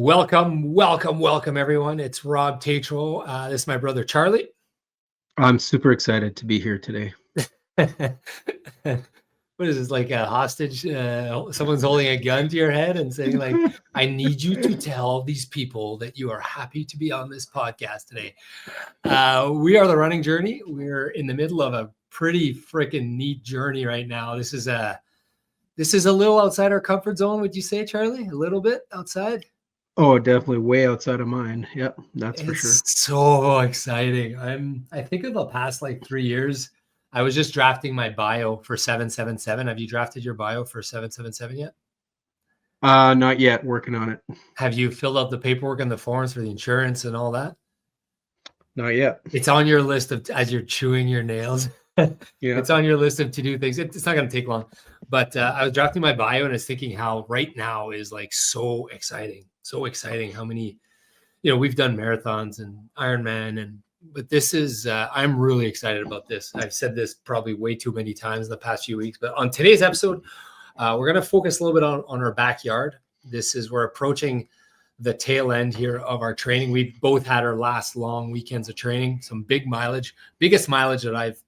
Welcome, everyone. It's Rob Tatro. This is my brother, Charlie. I'm super excited to be here today. What is this, like a hostage? Someone's holding a gun to your head and saying, like, I need you to tell these people that you are happy to be on this podcast today. We are the Running Journey. We're in the middle of a pretty freaking neat journey right now. This is a little outside our comfort zone, would you say, Charlie? A little bit outside? Oh, definitely way outside of mine. Yep, that's for sure. It's so exciting. I think of the past like 3 years, I was just drafting my bio for 777. Have you drafted your bio for 777 yet? Not yet. Working on it. Have you filled out the paperwork and the forms for the insurance and all that? Not yet. It's on your list of, as you're chewing your nails. Yeah. It's on your list of to-do things. It's not going to take long. But I was drafting my bio and I was thinking how right now is like so exciting. So exciting how many, we've done marathons and Ironman, but this is, I'm really excited about this. I've said this probably way too many times in the past few weeks, but on today's episode, we're going to focus a little bit on our backyard. We're approaching the tail end here of our training. We both had our last long weekends of training, some big mileage, biggest mileage that I've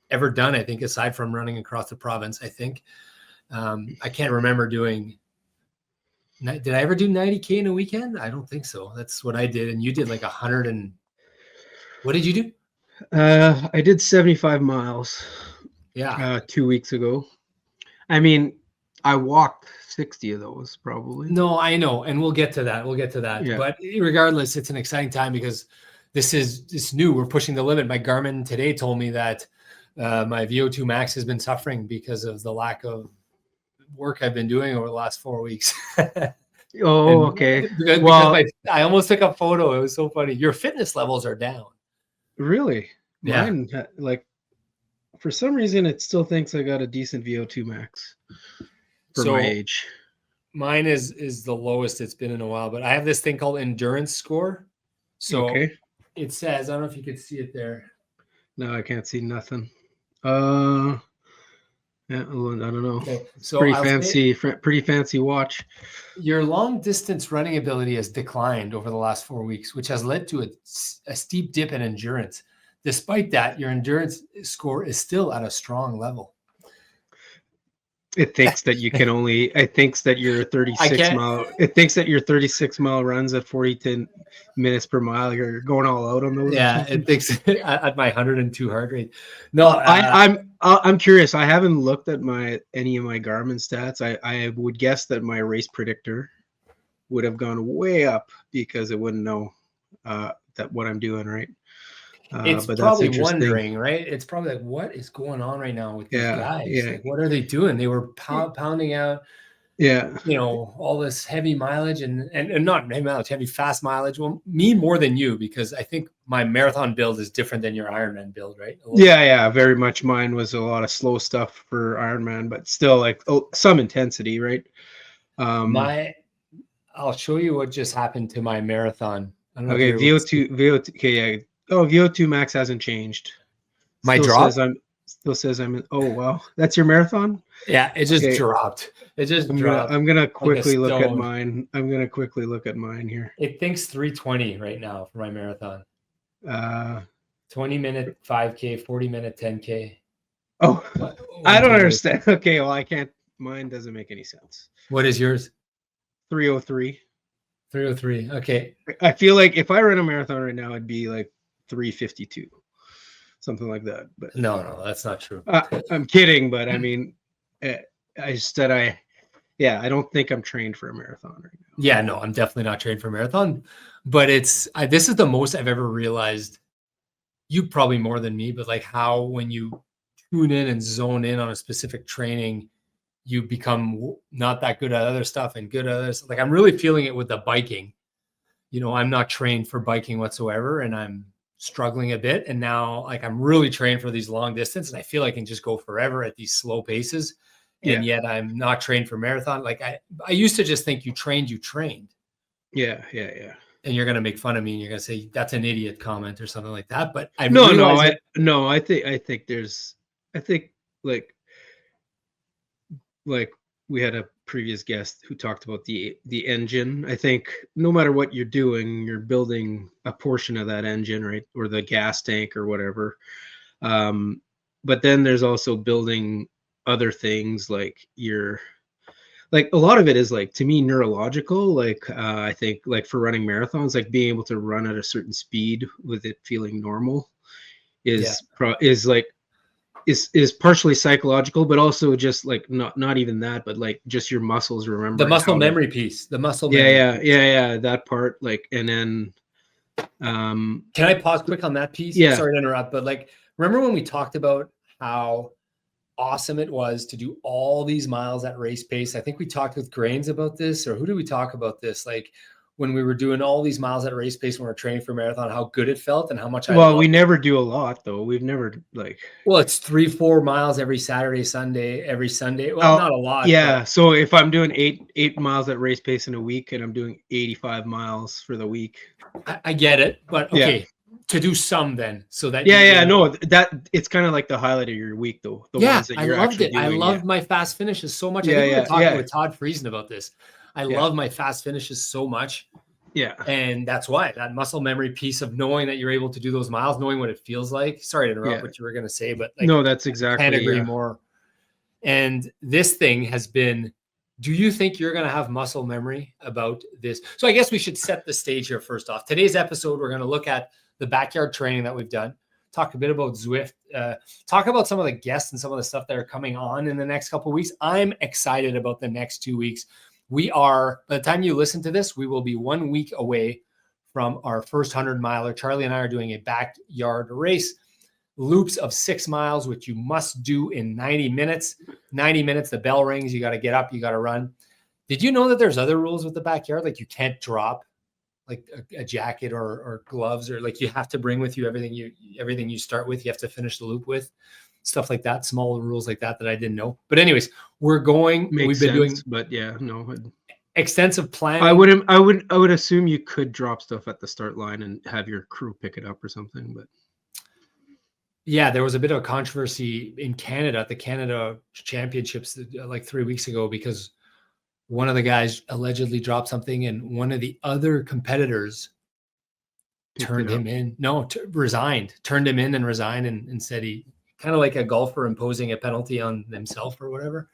ever done, I think, aside from running across the province, I think. I can't remember did I ever do 90K in a weekend? I don't think so. That's what I did. And you did like 100 and what did you do? I did 75 miles. Yeah. 2 weeks ago. I mean, I walked 60 of those probably. No, I know. And we'll get to that. Yeah. But regardless, it's an exciting time because it's new. We're pushing the limit. My Garmin today told me that my VO2 max has been suffering because of the lack of work I've been doing over the last 4 weeks. Okay. Because I almost took a photo. It was so funny. Your fitness levels are down. Really? Yeah. Mine, like, for some reason, it still thinks I got a decent VO2 max for my age. Mine is the lowest it's been in a while, but I have this thing called endurance score. So It says, I don't know if you can see it there. No, I can't see nothing. Yeah, I don't know. Okay. So pretty fancy watch. Your long distance running ability has declined over the last 4 weeks, which has led to a steep dip in endurance. Despite that, your endurance score is still at a strong level. It thinks that you can only. It thinks that your 36 mile. It thinks that your 36 mile runs at 42 minutes per mile. You're going all out on those. Yeah, it thinks at my 102 heart rate. No, I'm curious. I haven't looked at any of my Garmin stats. I would guess that my race predictor would have gone way up because it wouldn't know that what I'm doing, right? It's probably wondering, right? It's probably like, what is going on right now with these guys? Yeah. Like, what are they doing? They were pounding out, all this heavy mileage and not heavy mileage, heavy fast mileage. Well, me more than you, because I think my marathon build is different than your Ironman build, right? Yeah, very much. Mine was a lot of slow stuff for Ironman, but still like some intensity, right? I'll show you what just happened to my marathon. Okay, VO2. Okay, yeah. Oh, VO2 max hasn't changed. My drop still says I'm in. Oh wow, that's your marathon? Yeah, it just dropped. It just dropped. I'm gonna quickly look at mine. I'm gonna quickly look at mine here. It thinks 3:20 right now for my marathon. 20-minute 5K, 40-minute 10K. Oh, I don't understand. Okay, well I can't. Mine doesn't make any sense. What is yours? 3:03. 3:03. Okay. I feel like if I ran a marathon right now, it'd be like 3:52, something like that. But no, that's not true. I'm kidding, but I mean, I don't think I'm trained for a marathon right now. Yeah, no, I'm definitely not trained for a marathon, but this is the most I've ever realized. You probably more than me, but like how when you tune in and zone in on a specific training, you become not that good at other stuff and good at others. Like I'm really feeling it with the biking. I'm not trained for biking whatsoever, and I'm struggling a bit. And now like I'm really trained for these long distance, and I feel I can just go forever at these slow paces. And yet I'm not trained for marathon. Like I used to just think you trained. Yeah. And you're going to make fun of me and you're going to say that's an idiot comment or something like that. But I think like we had a previous guest who talked about the engine. I think no matter what you're doing, you're building a portion of that engine, right, or the gas tank or whatever. But then there's also building other things like like a lot of it is like, to me, neurological. Like I think like for running marathons, like being able to run at a certain speed with it feeling normal is partially psychological, but also just like not even that, but like just your muscles remembering the muscle memory piece. The muscle yeah, memory. yeah, that part. Like, and then can I pause quick on that piece? Yeah. Sorry to interrupt, but like, remember when we talked about how awesome it was to do all these miles at race pace? I think we talked with Grains about this, or who did we talk about this? Like when we were doing all these miles at race pace when we're training for marathon, how good it felt and how much I loved we it. never do a lot though. We've never like, well, it's 3-4 miles every Saturday, Sunday, every Sunday. Well, not a lot. Yeah. But so if I'm doing eight miles at race pace in a week and I'm doing 85 miles for the week, I get it. But okay. Yeah. To do some then, so that no, that it's kind of like the highlight of your week though. The ones that you're I loved actually it. doing. I loved my fast finishes so much. Yeah, I think we were talking yeah. with Todd Friesen about this. I love my fast finishes so much. Yeah. And that's why that muscle memory piece of knowing that you're able to do those miles, knowing what it feels like. Sorry to interrupt what you were going to say, but like, no, that's exactly. I can't agree more. And this thing has been, do you think you're going to have muscle memory about this? So I guess we should set the stage here first off. Today's episode, we're going to look at the backyard training that we've done, talk a bit about Zwift, talk about some of the guests and some of the stuff that are coming on in the next couple of weeks. I'm excited about the next 2 weeks. We are, by the time you listen to this, we will be 1 week away from our first 100 miler. Charlie and I are doing a backyard race, loops of 6 miles, which you must do in 90 minutes. 90 minutes, the bell rings, you got to get up, you got to run. Did you know that there's other rules with the backyard? Like you can't drop like a jacket or gloves, or like you have to bring with you everything you start with, you have to finish the loop with, stuff like that, small rules like that I didn't know. But anyways, we've been doing, but yeah, no, extensive planning. I would assume you could drop stuff at the start line and have your crew pick it up or something, but yeah, there was a bit of a controversy in Canada at the Canada Championships like 3 weeks ago, because one of the guys allegedly dropped something and one of the other competitors turned him in. No, resigned, turned him in and resigned and said he, kind of like a golfer imposing a penalty on himself or whatever.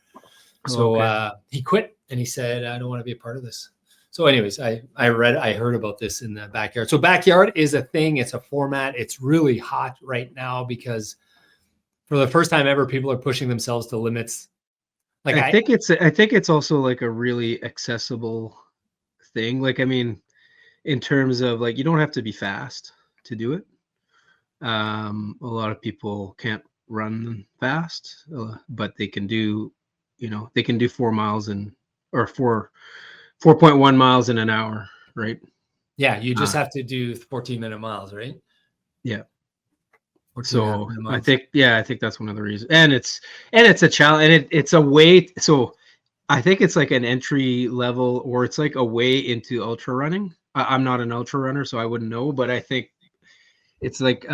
So he quit and he said, I don't want to be a part of this. So anyways, I heard about this in the backyard. So backyard is a thing. It's a format. It's really hot right now because for the first time ever, people are pushing themselves to limits. Like I think it's also like a really accessible thing. Like, I mean, in terms of like, you don't have to be fast to do it. A lot of people can't run fast, but they can do, 4 miles or 4.1 miles in an hour, right? Yeah, you just have to do 14-minute miles, right? Yeah. So I think that's one of the reasons, and it's a challenge, and it's a way. So I think it's like an entry level, or it's like a way into ultra running. I'm not an ultra runner, so I wouldn't know, but I think it's like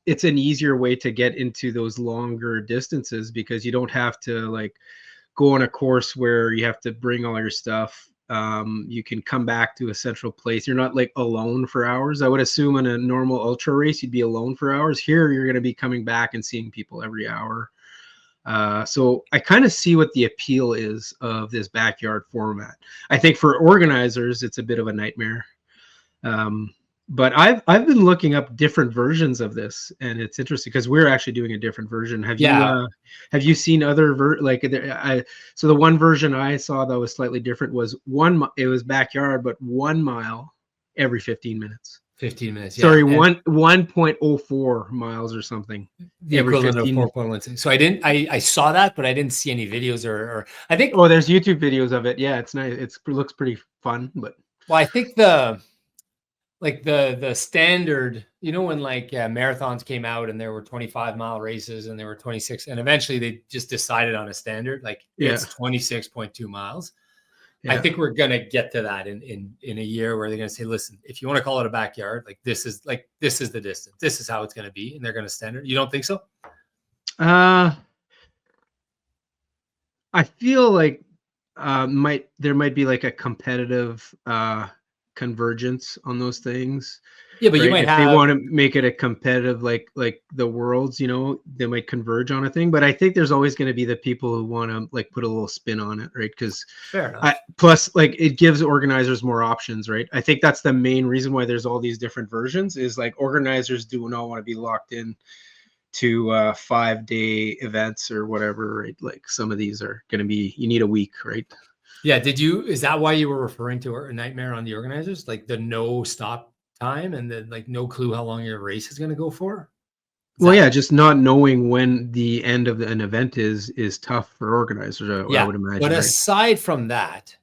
it's an easier way to get into those longer distances because you don't have to like go on a course where you have to bring all your stuff. You can come back to a central place. You're not like alone for hours. I would assume in a normal ultra race, you'd be alone for hours. Here, you're going to be coming back and seeing people every hour. So I kind of see what the appeal is of this backyard format. I think for organizers, it's a bit of a nightmare. But I've been looking up different versions of this, and it's interesting because we're actually doing a different version. Have you seen other so the one version I saw that was slightly different was it was backyard, but 1 mile every 15 minutes. 15 minutes. Yeah. Sorry, 1.04 miles or something. The equivalent of 4.1. So I saw that, but I didn't see any videos or I think. Oh, there's YouTube videos of it. Yeah, it's nice. It looks pretty fun, but. Well, I think the standard, when like marathons came out and there were 25-mile races and there were 26, and eventually they just decided on a standard, like it's 26.2 miles. Yeah. I think we're going to get to that in a year where they're going to say, listen, if you want to call it a backyard, this is the distance. This is how it's going to be. And they're going to standard. You don't think so? I feel like there might be like a competitive convergence on those things, Yeah, but you right? might If they have. want to make it a competitive, like the worlds, they might converge on a thing. But I think there's always going to be the people who want to like put a little spin on it, right? Because Fair enough. plus, like, it gives organizers more options, right? I think that's the main reason why there's all these different versions, is like organizers do not want to be locked in to 5-day events or whatever, right? Like some of these are going to be, you need a week, right? Yeah. Is that why you were referring to a nightmare on the organizers? Like the no stop time and then like no clue how long your race is going to go for? Well, yeah, just not knowing when the end of an event is tough for organizers, I Yeah. would But imagine, right? aside from that,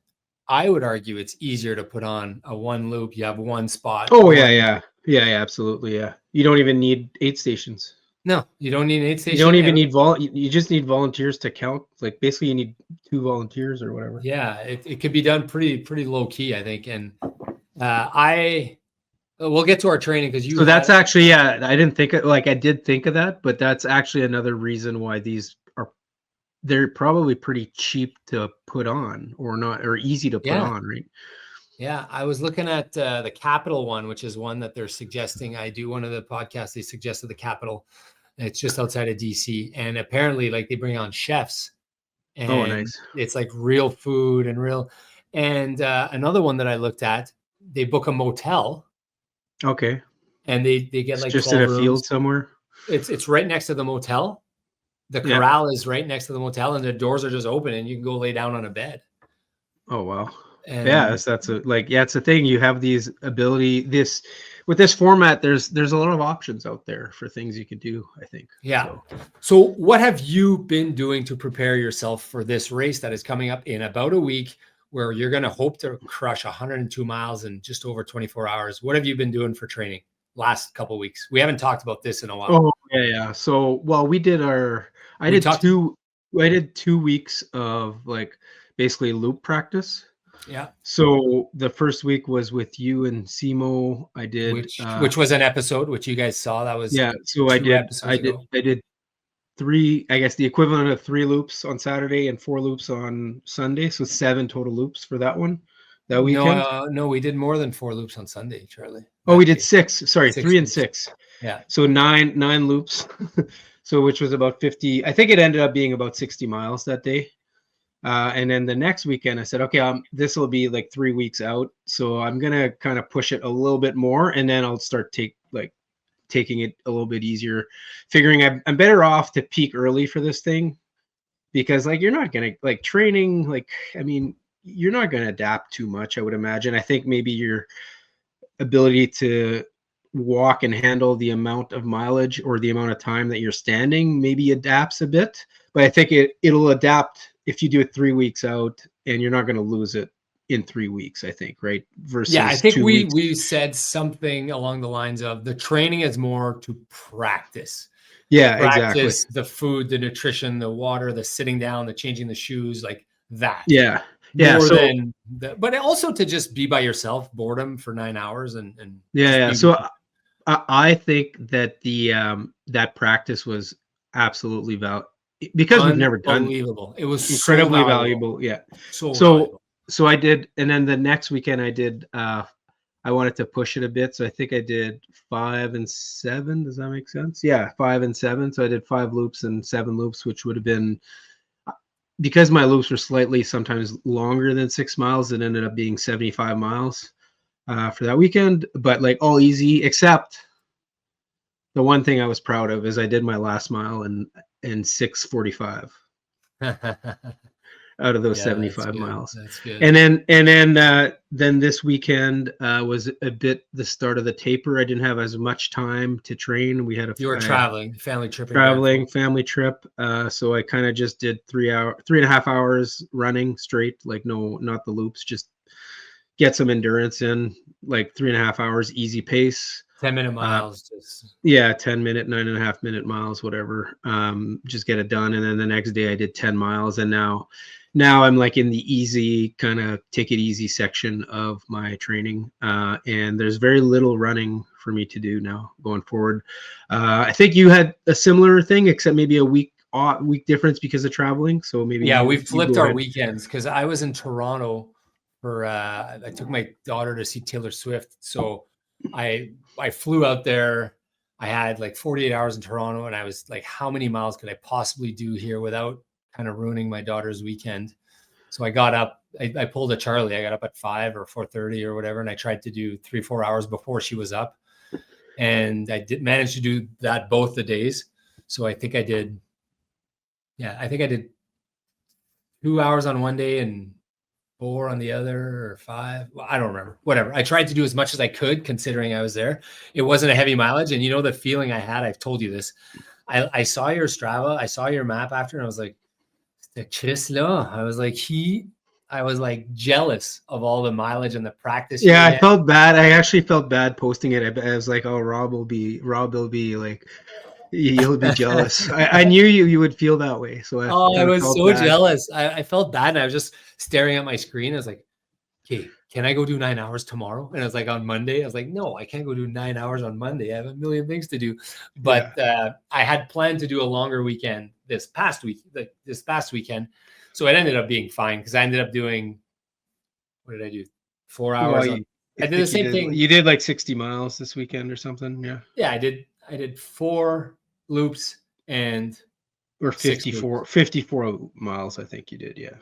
I would argue it's easier to put on a one loop. You have one spot. Oh, yeah, absolutely, yeah. You don't even need 8 stations. No, you don't need an aid You don't station. even need you just need volunteers to count. Like, basically, you need 2 volunteers or whatever. Yeah, it could be done pretty low key, I think. And we'll get to our training because So that's actually, yeah, I didn't think like I did think of that, but that's actually another reason why they're probably pretty cheap to put on, or not, or easy to put on, right? Yeah, I was looking at the Capital one, which is one that they're suggesting. I do one of the podcasts. They suggested the Capital. It's just outside of DC, and apparently, like they bring on chefs, Oh, and nice. it's like real food and real. And another one that I looked at, they book a motel, Okay. and they get It's like just in 12 a rooms. field somewhere. It's right next to the motel. The Yeah. corral is right next to the motel, and the doors are just open, and you can go lay down on a bed. Oh, wow. Yeah, And that's it's a thing. You have these with this format, there's a lot of options out there for things you can do, I think. yeah. So what have you been doing to prepare yourself for this race that is coming up in about a week, where you're going to hope to crush 102 miles in just over 24 hours? What have you been doing for training last couple of weeks? We haven't talked about this in a while. Oh, yeah. So, well, I We did talked. 2 weeks of like basically loop practice. Yeah. So the first week was with you and Simo. I did Which was an episode which you guys saw. That was yeah, so 2 episodes ago. I did 3, I guess the equivalent of 3 loops on Saturday and 4 loops on Sunday, so 7 total loops for that weekend. No, we did more than 4 loops on Sunday, Charlie. Oh, we did 6. Sorry, 6 3 and loops. 6. Yeah. So nine loops. So which was about 50. I think it ended up being about 60 miles that day. And then the next weekend, I said, okay, this will be like 3 weeks out, so I'm gonna kind of push it a little bit more, and then I'll start taking it a little bit easier, figuring I'm better off to peak early for this thing, because like you're not gonna like training, like, I mean, you're not gonna adapt too much, I would imagine. I think maybe your ability to walk and handle the amount of mileage or the amount of time that you're standing maybe adapts a bit, but I think it'll adapt if you do it 3 weeks out, and you're not going to lose it in 3 weeks, I think, right? Versus Yeah, I think 2 weeks. we said something along the lines of the training is more to practice. Yeah, Practice exactly. the food, the nutrition, the water, the sitting down, the changing the shoes, like that. Yeah. More So than but also to just be by yourself, boredom for 9 hours and yeah. So I think that that practice was absolutely because we've never done. Unbelievable. It was Incredibly so valuable. Yeah. So So valuable. I did, and then the next weekend I did. I wanted to push it a bit, so I think I did 5 and 7. Does that make sense? Yeah, 5 and 7. So I did 5 loops and 7 loops, which would have been, because my loops were slightly sometimes longer than 6 miles. It ended up being 75 miles for that weekend, but like all easy, except the one thing I was proud of is I did my last mile in 6:45 out of those Yeah, 75 miles. That's good. And then this weekend was a bit the start of the taper. I didn't have as much time to train. You were traveling, family trip. Family trip. So I kind of just did 3.5 hours running straight, like not the loops, just get some endurance in, like 3.5 hours, easy pace. 10-minute miles. 10-minute, 9.5-minute miles, whatever. Just get it done. And then the next day I did 10 miles. And now I'm like in the easy kind of take it easy section of my training. And there's very little running for me to do now going forward. I think you had a similar thing, except maybe a week week difference because of traveling. So maybe Yeah, we you flipped go our ahead. weekends because I was in Toronto for I took my daughter to see Taylor Swift. So I flew out there. I had like 48 hours in Toronto, and I was like, how many miles could I possibly do here without kind of ruining my daughter's weekend? So I got up, I pulled a Charlie. I got up at 5 or 4:30 or whatever, and I tried to do 3-4 hours before she was up. And I did manage to do that both the days. So I think I did 2 hours on one day and 4 on the other, or 5. Well, I don't remember. Whatever. I tried to do as much as I could considering I was there. It wasn't a heavy mileage. And you know the feeling I had, I've told you this. I saw your Strava, I saw your map after, and I was like, I was like jealous of all the mileage and the practice. Yeah, I felt bad. I actually felt bad posting it. I was like, oh, Rob will be like, he'll be jealous. I knew you would feel that way. So I I kind of was felt so bad. jealous. I felt bad, and I was just staring at my screen. I was like, okay, can I go do 9 hours tomorrow? And I was like, on Monday, I was like, no, I can't go do 9 hours on Monday. I have a million things to do. But I had planned to do a longer weekend this past weekend. So it ended up being fine because I ended up doing, what did I do? 4 hours Well, on. I did the same thing. You did like 60 miles this weekend or something. Yeah. Yeah, I did 4 loops and Or 54 54 miles, I think you did. Yeah.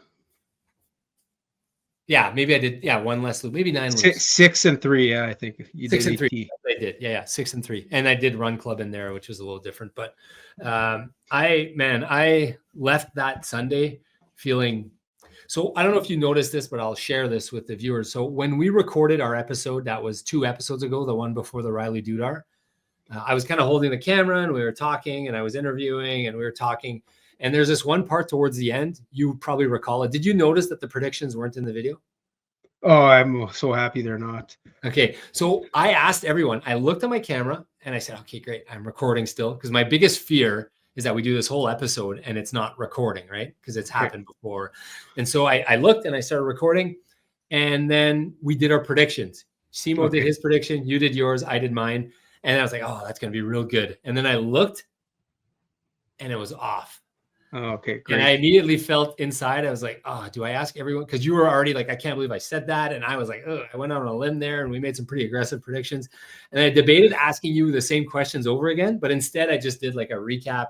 Yeah, maybe I did. Yeah, 1 less loop, maybe 9 loops. 6 and 3. Yeah, I think you 6 did. and 3. I did. Yeah, 6 and 3. And I did run club in there, which was a little different. But I left that Sunday feeling. So I don't know if you noticed this, but I'll share this with the viewers. So when we recorded our episode, that was 2 episodes ago, the one before the Riley Dudar, I was kind of holding the camera and we were talking and I was interviewing and we were talking. And there's this one part towards the end. You probably recall it. Did you notice that the predictions weren't in the video? Oh, I'm so happy they're not. Okay. So I asked everyone, I looked at my camera and I said, okay, great. I'm recording still. Because my biggest fear is that we do this whole episode and it's not recording, right? Because it's happened before. And so I looked and I started recording. And then we did our predictions. Simo did his prediction. You did yours. I did mine. And I was like, oh, that's going to be real good. And then I looked and it was off. Oh, okay, great. And I immediately felt inside, I was like, oh, do I ask everyone? Because you were already like, I can't believe I said that. And I was like, oh, I went out on a limb there and we made some pretty aggressive predictions. And I debated asking you the same questions over again, but instead I just did like a recap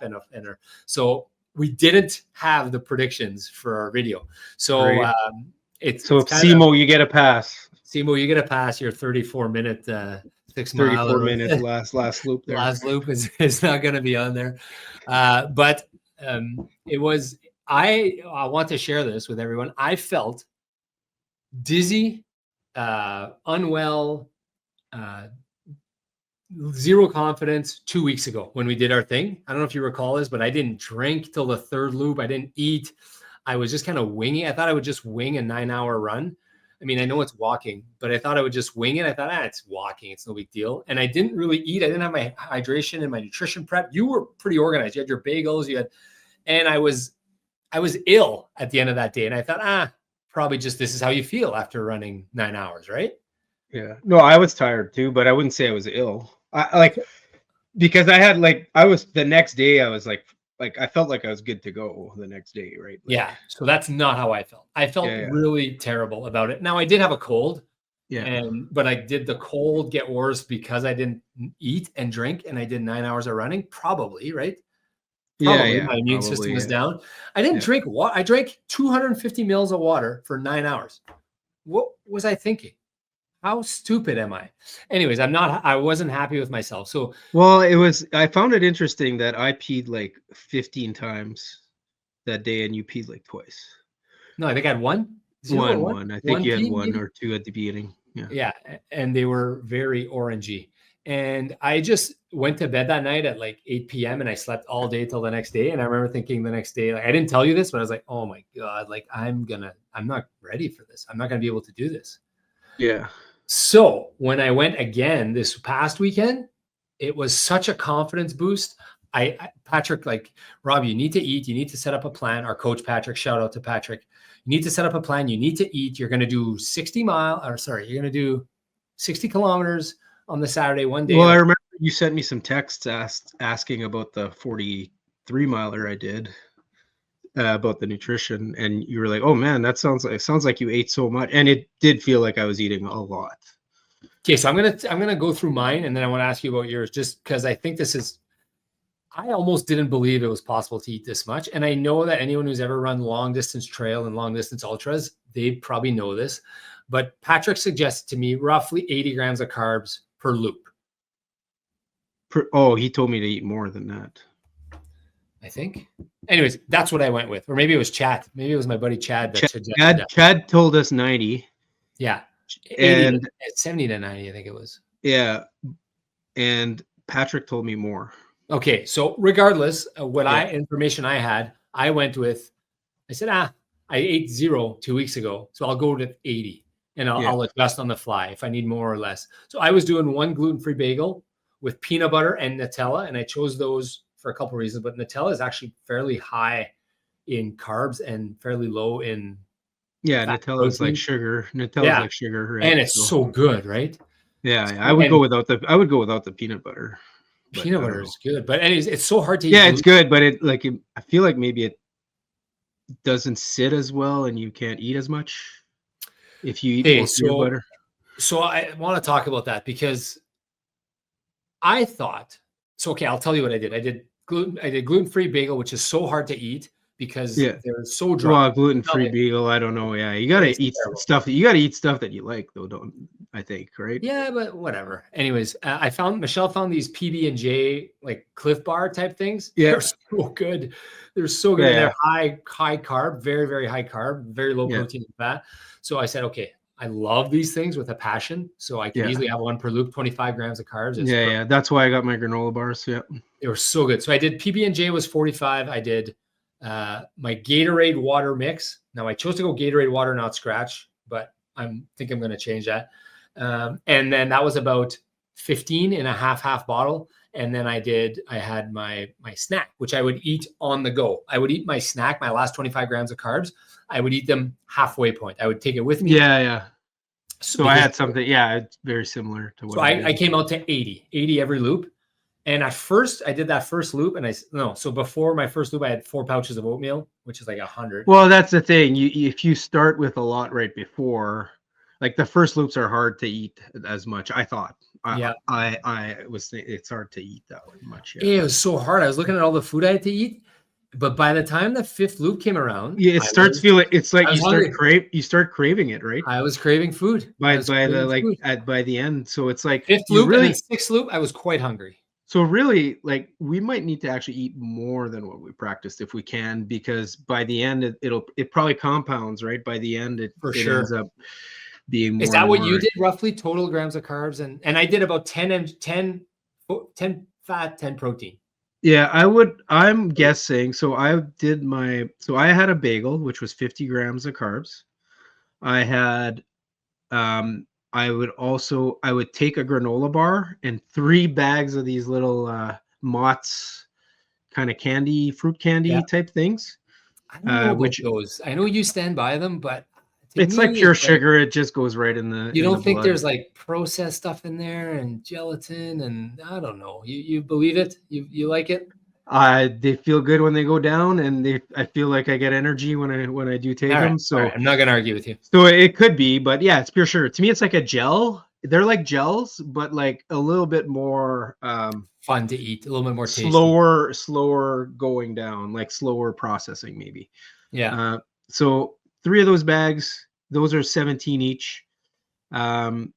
so we didn't have the predictions for our video. So it's Simo, you get a pass. Simo, you get a pass your 34-minute 34 minute last loop there. Last loop is not going to be on there. But it was, I want to share this with everyone. I felt dizzy, unwell, zero confidence 2 weeks ago when we did our thing. I don't know if you recall this, but I didn't drink till the 3rd loop. I didn't eat. I was just kind of winging. I thought I would just wing a 9-hour run. I mean, I know it's walking, but I thought I would just wing it. I thought, it's walking. It's no big deal. And I didn't really eat. I didn't have my hydration and my nutrition prep. You were pretty organized. You had your bagels. And I was ill at the end of that day. And I thought, probably just this is how you feel after running 9 hours, right? Yeah. No, I was tired too, but I wouldn't say I was ill. Because I had the next day I was like I felt like I was good to go the next day, right? Yeah. So that's not how I felt. I felt really terrible about it. Now I did have a cold. Yeah. But did the cold get worse because I didn't eat and drink and I did 9 hours of running? Probably, right? Probably. My immune system was down. I didn't drink water. I drank 250 mils of water for 9 hours. What was I thinking? How stupid am I? Anyways, I wasn't happy with myself. So, I found it interesting that I peed like 15 times that day and you peed like twice. No, I think I had one. One. I think you had 1 or 2 at the beginning. Yeah. Yeah. And they were very orangey. And I just went to bed that night at like 8 p.m. and I slept all day till the next day. And I remember thinking the next day, I didn't tell you this, but I was like, oh my God, I'm not ready for this. I'm not going to be able to do this. Yeah. So when I went again this past weekend, it was such a confidence boost. Patrick, Rob, you need to eat. You need to set up a plan. Our coach, Patrick, shout out to Patrick. You need to set up a plan. You need to eat. You're going to do 60 kilometers on the Saturday one day. Well, I remember you sent me some texts asking about the 40 3-miler I did about the nutrition, and you were like, "Oh man, it sounds like you ate so much," and it did feel like I was eating a lot. Okay, so I'm gonna go through mine, and then I want to ask you about yours, just because I think this is. I almost didn't believe it was possible to eat this much, and I know that anyone who's ever run long distance trail and long distance ultras, they probably know this. But Patrick suggested to me roughly 80 grams of carbs per loop. He told me to eat more than that. I think. Anyways, that's what I went with. Or maybe it was Chad. Maybe it was my buddy Chad that suggested that. Chad told us 90. Yeah. 80 And 70 to 90, I think it was. Yeah. And Patrick told me more. Okay. So regardless of what information I had, I went with, I said, I ate 0 2 weeks ago. So I'll go to 80 and I'll adjust on the fly if I need more or less. So I was doing one gluten-free bagel with peanut butter and Nutella. And I chose those for a couple of reasons, but Nutella is actually fairly high in carbs and fairly low in Nutella is like sugar. Nutella is like sugar, right? And it's so good, right? Yeah, I would go without the peanut butter. Peanut butter is good, but anyways, it's so hard to eat. Yeah, it's good, but I feel like maybe it doesn't sit as well, and you can't eat as much if you eat more peanut butter. So I want to talk about that because I thought. So, okay, I'll tell you what I did. I did gluten-free bagel, which is so hard to eat because they're so dry. Well, gluten-free bagel, I don't know. Yeah, you got to eat stuff. You got to eat stuff that you like, though. I think, right? Yeah, but whatever. Anyways, Michelle found these PB&J like Cliff Bar type things. Yeah, they're so good. They're so good. Yeah. They're high carb, very very high carb, very low protein and fat. So I said, okay, I love these things with a passion. So I can easily have one per loop, 25 grams of carbs. Yeah. That's why I got my granola bars. Yeah. They were so good. So I did PB&J was 45. I did my Gatorade water mix. Now I chose to go Gatorade water, not scratch, but I think I'm going to change that. And then that was about 15 in a half bottle. And then I had my snack, which I would eat on the go. I would eat my snack, my last 25 grams of carbs. I would eat them halfway point. I would take it with me. Yeah. So I had something. Yeah, it's very similar to what. So I came out to 80 every loop. And at first I did that first loop so before my first loop, I had 4 pouches of oatmeal, which is like 100. Well, that's the thing. If you start with a lot right before, like the first loops are hard to eat as much. I thought. It's hard to eat that much. Yeah, it was so hard. I was looking at all the food I had to eat, but by the time the 5th loop came around, it starts feeling. It's like you start craving it, right? I was craving food by the end. So it's like 5th loop and then 6th loop, I was quite hungry. So really, like we might need to actually eat more than what we practiced if we can, because by the end it probably compounds, right? By the end it ends up being more. Is that what you did roughly? Total grams of carbs and I did about 10 fat, 10 protein. Yeah, I'm guessing. So I had a bagel, which was 50 grams of carbs. I had I would take a granola bar and 3 bags of these little Mott's kind of fruit candy type things. I don't know about those. I know you stand by them, but it's like pure sugar. It just goes right in the. You don't think there's like processed stuff in there and gelatin and I don't know. You believe it? You like it? They feel good when they go down, and I feel like I get energy when I do take them. So I'm not gonna argue with you. So it could be, but yeah, it's pure sugar. To me, it's like a gel. They're like gels, but like a little bit more fun to eat, a little bit more tasty. slower going down, like slower processing maybe. Yeah. So 3 of those bags, those are 17 each. 1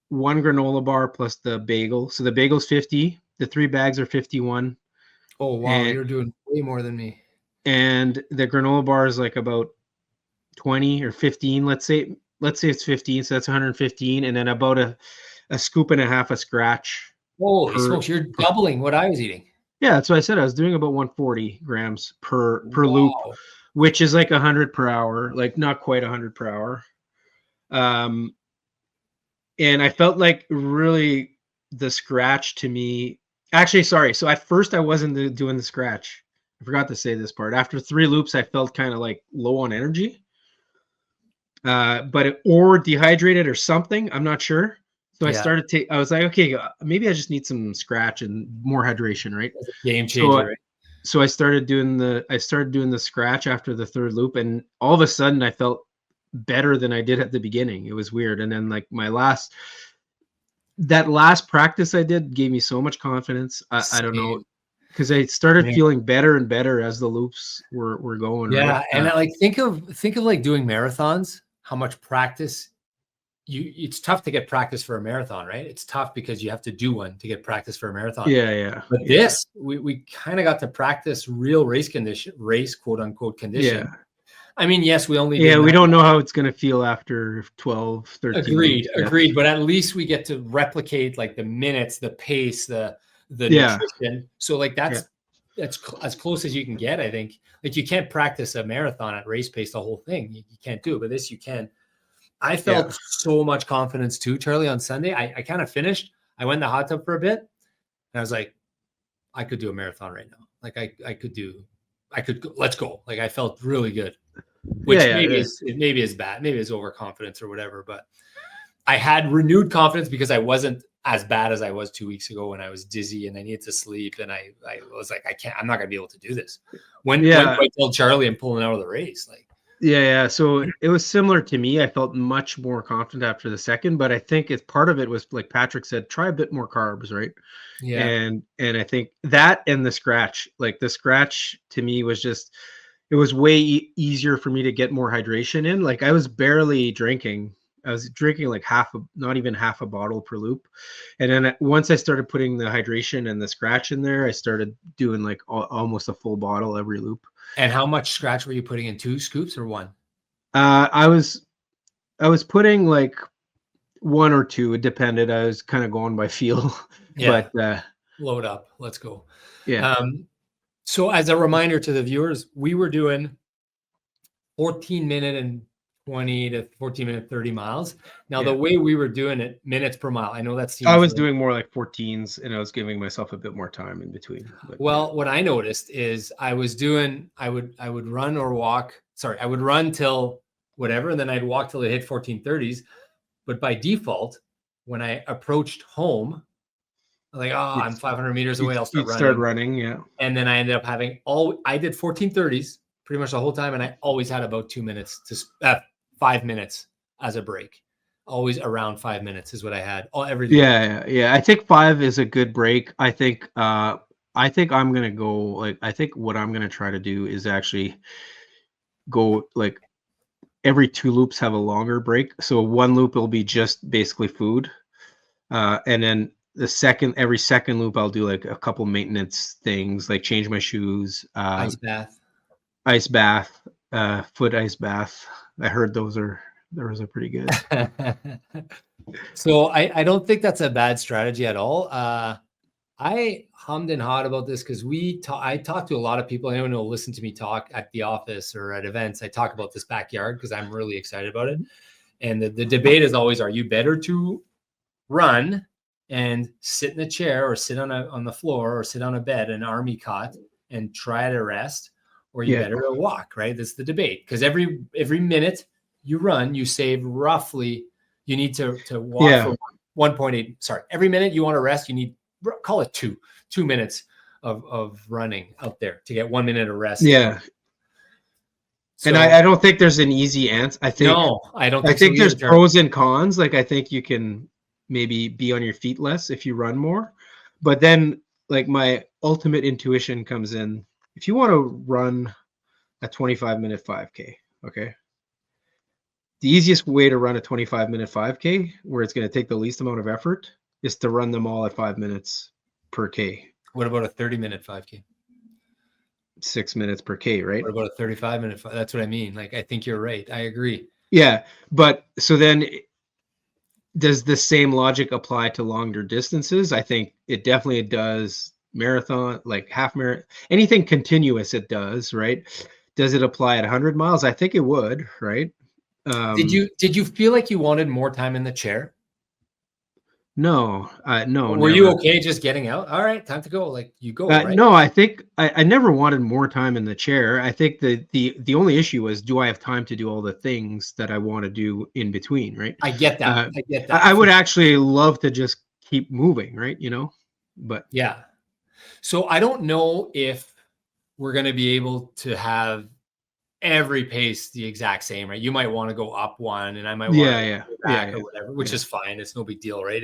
granola bar plus the bagel. So the bagel's 50. The 3 bags are 51. Oh wow, you're doing way more than me. And the granola bar is like about 20 or 15. Let's say it's 15, so that's 115, and then about a scoop and a half of scratch. Holy smokes, you're doubling what I was eating. Yeah, that's what I said. I was doing about 140 grams per loop, which is like 100 per hour, like not quite 100 per hour. And I felt like really the scratch to me. Actually, sorry. So at first I wasn't doing the scratch. I forgot to say this part. After 3 loops, I felt kind of like low on energy, or dehydrated or something. I'm not sure. So I was like, okay, maybe I just need some scratch and more hydration, right? Game changer, right? so I started doing the scratch after the third loop, and all of a sudden I felt better than I did at the beginning. It was weird. And then like that last practice I did gave me so much confidence. I don't know, Same. because I started Yeah. feeling better and better as the loops were going. Yeah, Right. and I like think of like doing marathons, how much practice it's tough to get practice for a marathon, right? It's tough because you have to do one to get practice for a marathon. Yeah. But this, we kind of got to practice real race quote unquote condition. Yeah. I mean, yes, we only we don't know how it's going to feel after 12, 13 agreed, loops. Agreed. But at least we get to replicate like the minutes, the pace, the nutrition. So like that's as close as you can get, I think. Like you can't practice a marathon at race pace, the whole thing. You can't do it, but this you can. I felt so much confidence too, Charlie, on Sunday. I kind of finished. I went in the hot tub for a bit, and I was like, I could do a marathon right now. Like I could go, let's go. Like I felt really good, which maybe is bad. Maybe it's overconfidence or whatever, but I had renewed confidence because I wasn't as bad as I was 2 weeks ago when I was dizzy and I needed to sleep. And I was like, I'm not going to be able to do this. When I told Charlie I'm pulling out of the race, like, so it was similar to me. I felt much more confident after the second, but I think it's part of it was like Patrick said, try a bit more carbs, right? Yeah. And I think that and the scratch to me was just, it was way easier for me to get more hydration in. Like I was barely drinking. I was drinking like not even half a bottle per loop. And then once I started putting the hydration and the scratch in there, I started doing like almost a full bottle every loop. And how much scratch were you putting in? 2 scoops or 1? I was putting like 1 or 2. It depended. I was kind of going by feel. Yeah. But load up. Let's go. Yeah. So as a reminder to the viewers, we were doing 14-minute and 20 to 14-minute 30 miles. Now the way we were doing it, minutes per mile. I know that seems. I was doing more like 14s, and I was giving myself a bit more time in between. But, what I noticed is I would run or walk. Sorry, I would run till whatever, and then I'd walk till it hit 14:30s. But by default, when I approached home, I'm like, I'm 500 meters away. I'll start running. Yeah. And then I ended up having I did 14:30s pretty much the whole time, and I always had about 2 minutes to 5 minutes as a break. Always around 5 minutes is what I had every day. Yeah. I think 5 is a good break. I think I'm gonna go like, I think what I'm gonna try to do is actually go like every 2 loops have a longer break. So 1 loop will be just basically food, and then every second loop I'll do like a couple maintenance things, like change my shoes, ice bath, foot ice bath. I heard those are pretty good. So I don't think that's a bad strategy at all. I hummed and hawed about this because I talk to a lot of people. Anyone who will listen to me talk at the office or at events, I talk about this backyard because I'm really excited about it. And the debate is always, are you better to run and sit in a chair or sit on the floor or sit on a bed, an army cot, and try to rest, or you better to walk, right? That's the debate. Because every minute you run, you save roughly, you need to walk for 1.8. Sorry, every minute you want to rest, you need, call it 2 minutes of running out there to get 1 minute of rest. Yeah. So, and I don't think there's an easy answer. I think there's pros and cons. Like I think you can maybe be on your feet less if you run more, but then like my ultimate intuition comes in. If you want to run a 25-minute 5K, okay, the easiest way to run a 25-minute 5K, where it's going to take the least amount of effort, is to run them all at 5 minutes per K. What about a 30-minute 5K? 6 minutes per K, right? What about a 35-minute? That's what I mean. Like, I think you're right. I agree. Yeah, but so then does the same logic apply to longer distances? I think it definitely does. Marathon, like half marathon, anything continuous, it does, right? Does it apply at 100 miles? I think it would, right? Did you feel like you wanted more time in the chair? No. Were you okay just getting out? All right, time to go. Like you go. Right? No, I think I never wanted more time in the chair. I think the only issue was, do I have time to do all the things that I want to do in between, right? I get that. I would actually love to just keep moving, right? But yeah. So I don't know if we're going to be able to have every pace the exact same, right? You might want to go up one and I might want to go back or whatever, which is fine. It's no big deal, right?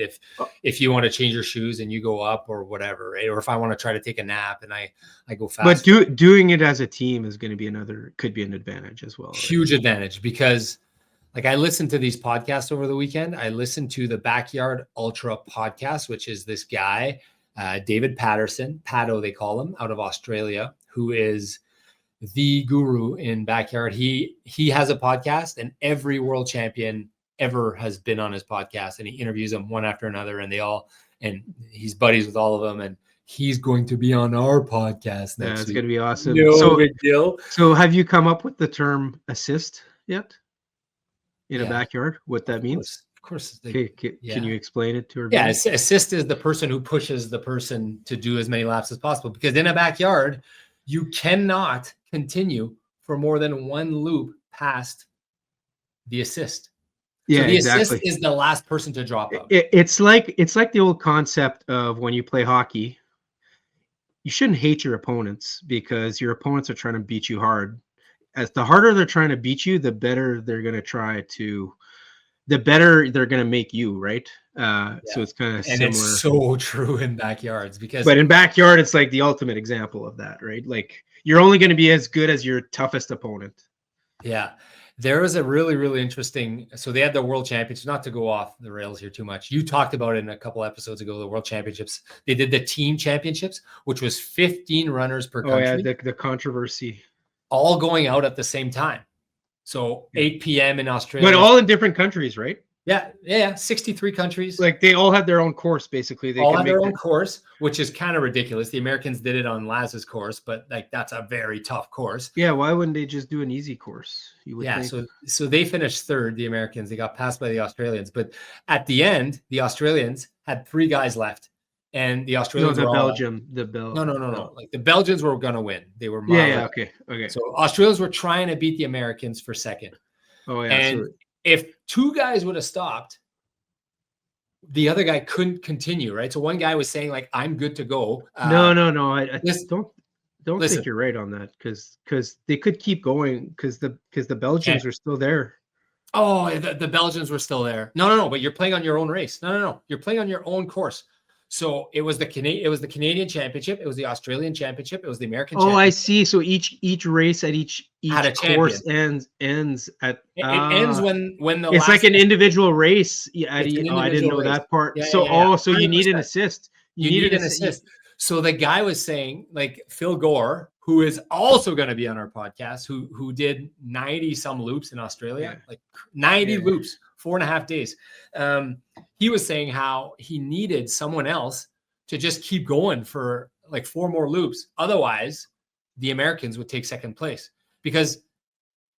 If you want to change your shoes and you go up or whatever, right? Or if I want to try to take a nap and I go fast. But doing it as a team is going to be could be an advantage as well. Huge advantage, because like I listened to these podcasts over the weekend. I listened to the Backyard Ultra podcast, which is this guy, David Patterson, Pato, they call him, out of Australia, who is the guru in backyard. He has a podcast, and every world champion ever has been on his podcast, and he interviews them one after another, and he's buddies with all of them, and he's going to be on our podcast next week. It's going to be awesome. No big deal. So have you come up with the term assist yet in a backyard? What that means? Of course. Can you explain it to her? Yeah, assist is the person who pushes the person to do as many laps as possible, because in a backyard, you cannot continue for more than one loop past the assist. Yeah, so the exactly. assist is the last person to drop out. It's like the old concept of when you play hockey, you shouldn't hate your opponents because your opponents are trying to beat you hard. As the harder they're trying to beat you, the better they're going to make you, right? So it's kind of similar. And it's so true in backyards, but in backyard, it's like the ultimate example of that, right? Like you're only going to be as good as your toughest opponent. Yeah. There was a really, really interesting. So they had the World Championships, not to go off the rails here too much. You talked about it in a couple episodes ago, the World Championships. They did the team championships, which was 15 runners per country. Oh, yeah, the controversy. All going out at the same time. So 8 p.m. in Australia. But all in different countries, right? Yeah. 63 countries. Like they all had their own course, basically. They all had their own course, which is kind of ridiculous. The Americans did it on Laz's course, but like that's a very tough course. Yeah, why wouldn't they just do an easy course? So they finished third, the Americans. They got passed by the Australians. But at the end, the Australians had 3 guys left. And the Australians No. Like the Belgians were going to win. They were okay. So Australians were trying to beat the Americans for second. Oh yeah. And if 2 guys would have stopped, the other guy couldn't continue, right? So one guy was saying like, "I'm good to go." No. I don't think you're right on that because they could keep going because the Belgians are still there. Oh, the Belgians were still there. No. But you're playing on your own race. No. You're playing on your own course. So it was the Canadian Championship, it was the Australian Championship, it was the American Championship. Oh, I see. So each race at each course ends at it ends when the it's like an individual race. Yeah, I didn't know that part. Yeah, so you need an assist. You need an assist. So the guy was saying, like Phil Gore, who is also going to be on our podcast, who did 90 some loops in Australia, like 90 loops, 4.5 days. He was saying how he needed someone else to just keep going for like 4 more loops. Otherwise, the Americans would take second place, because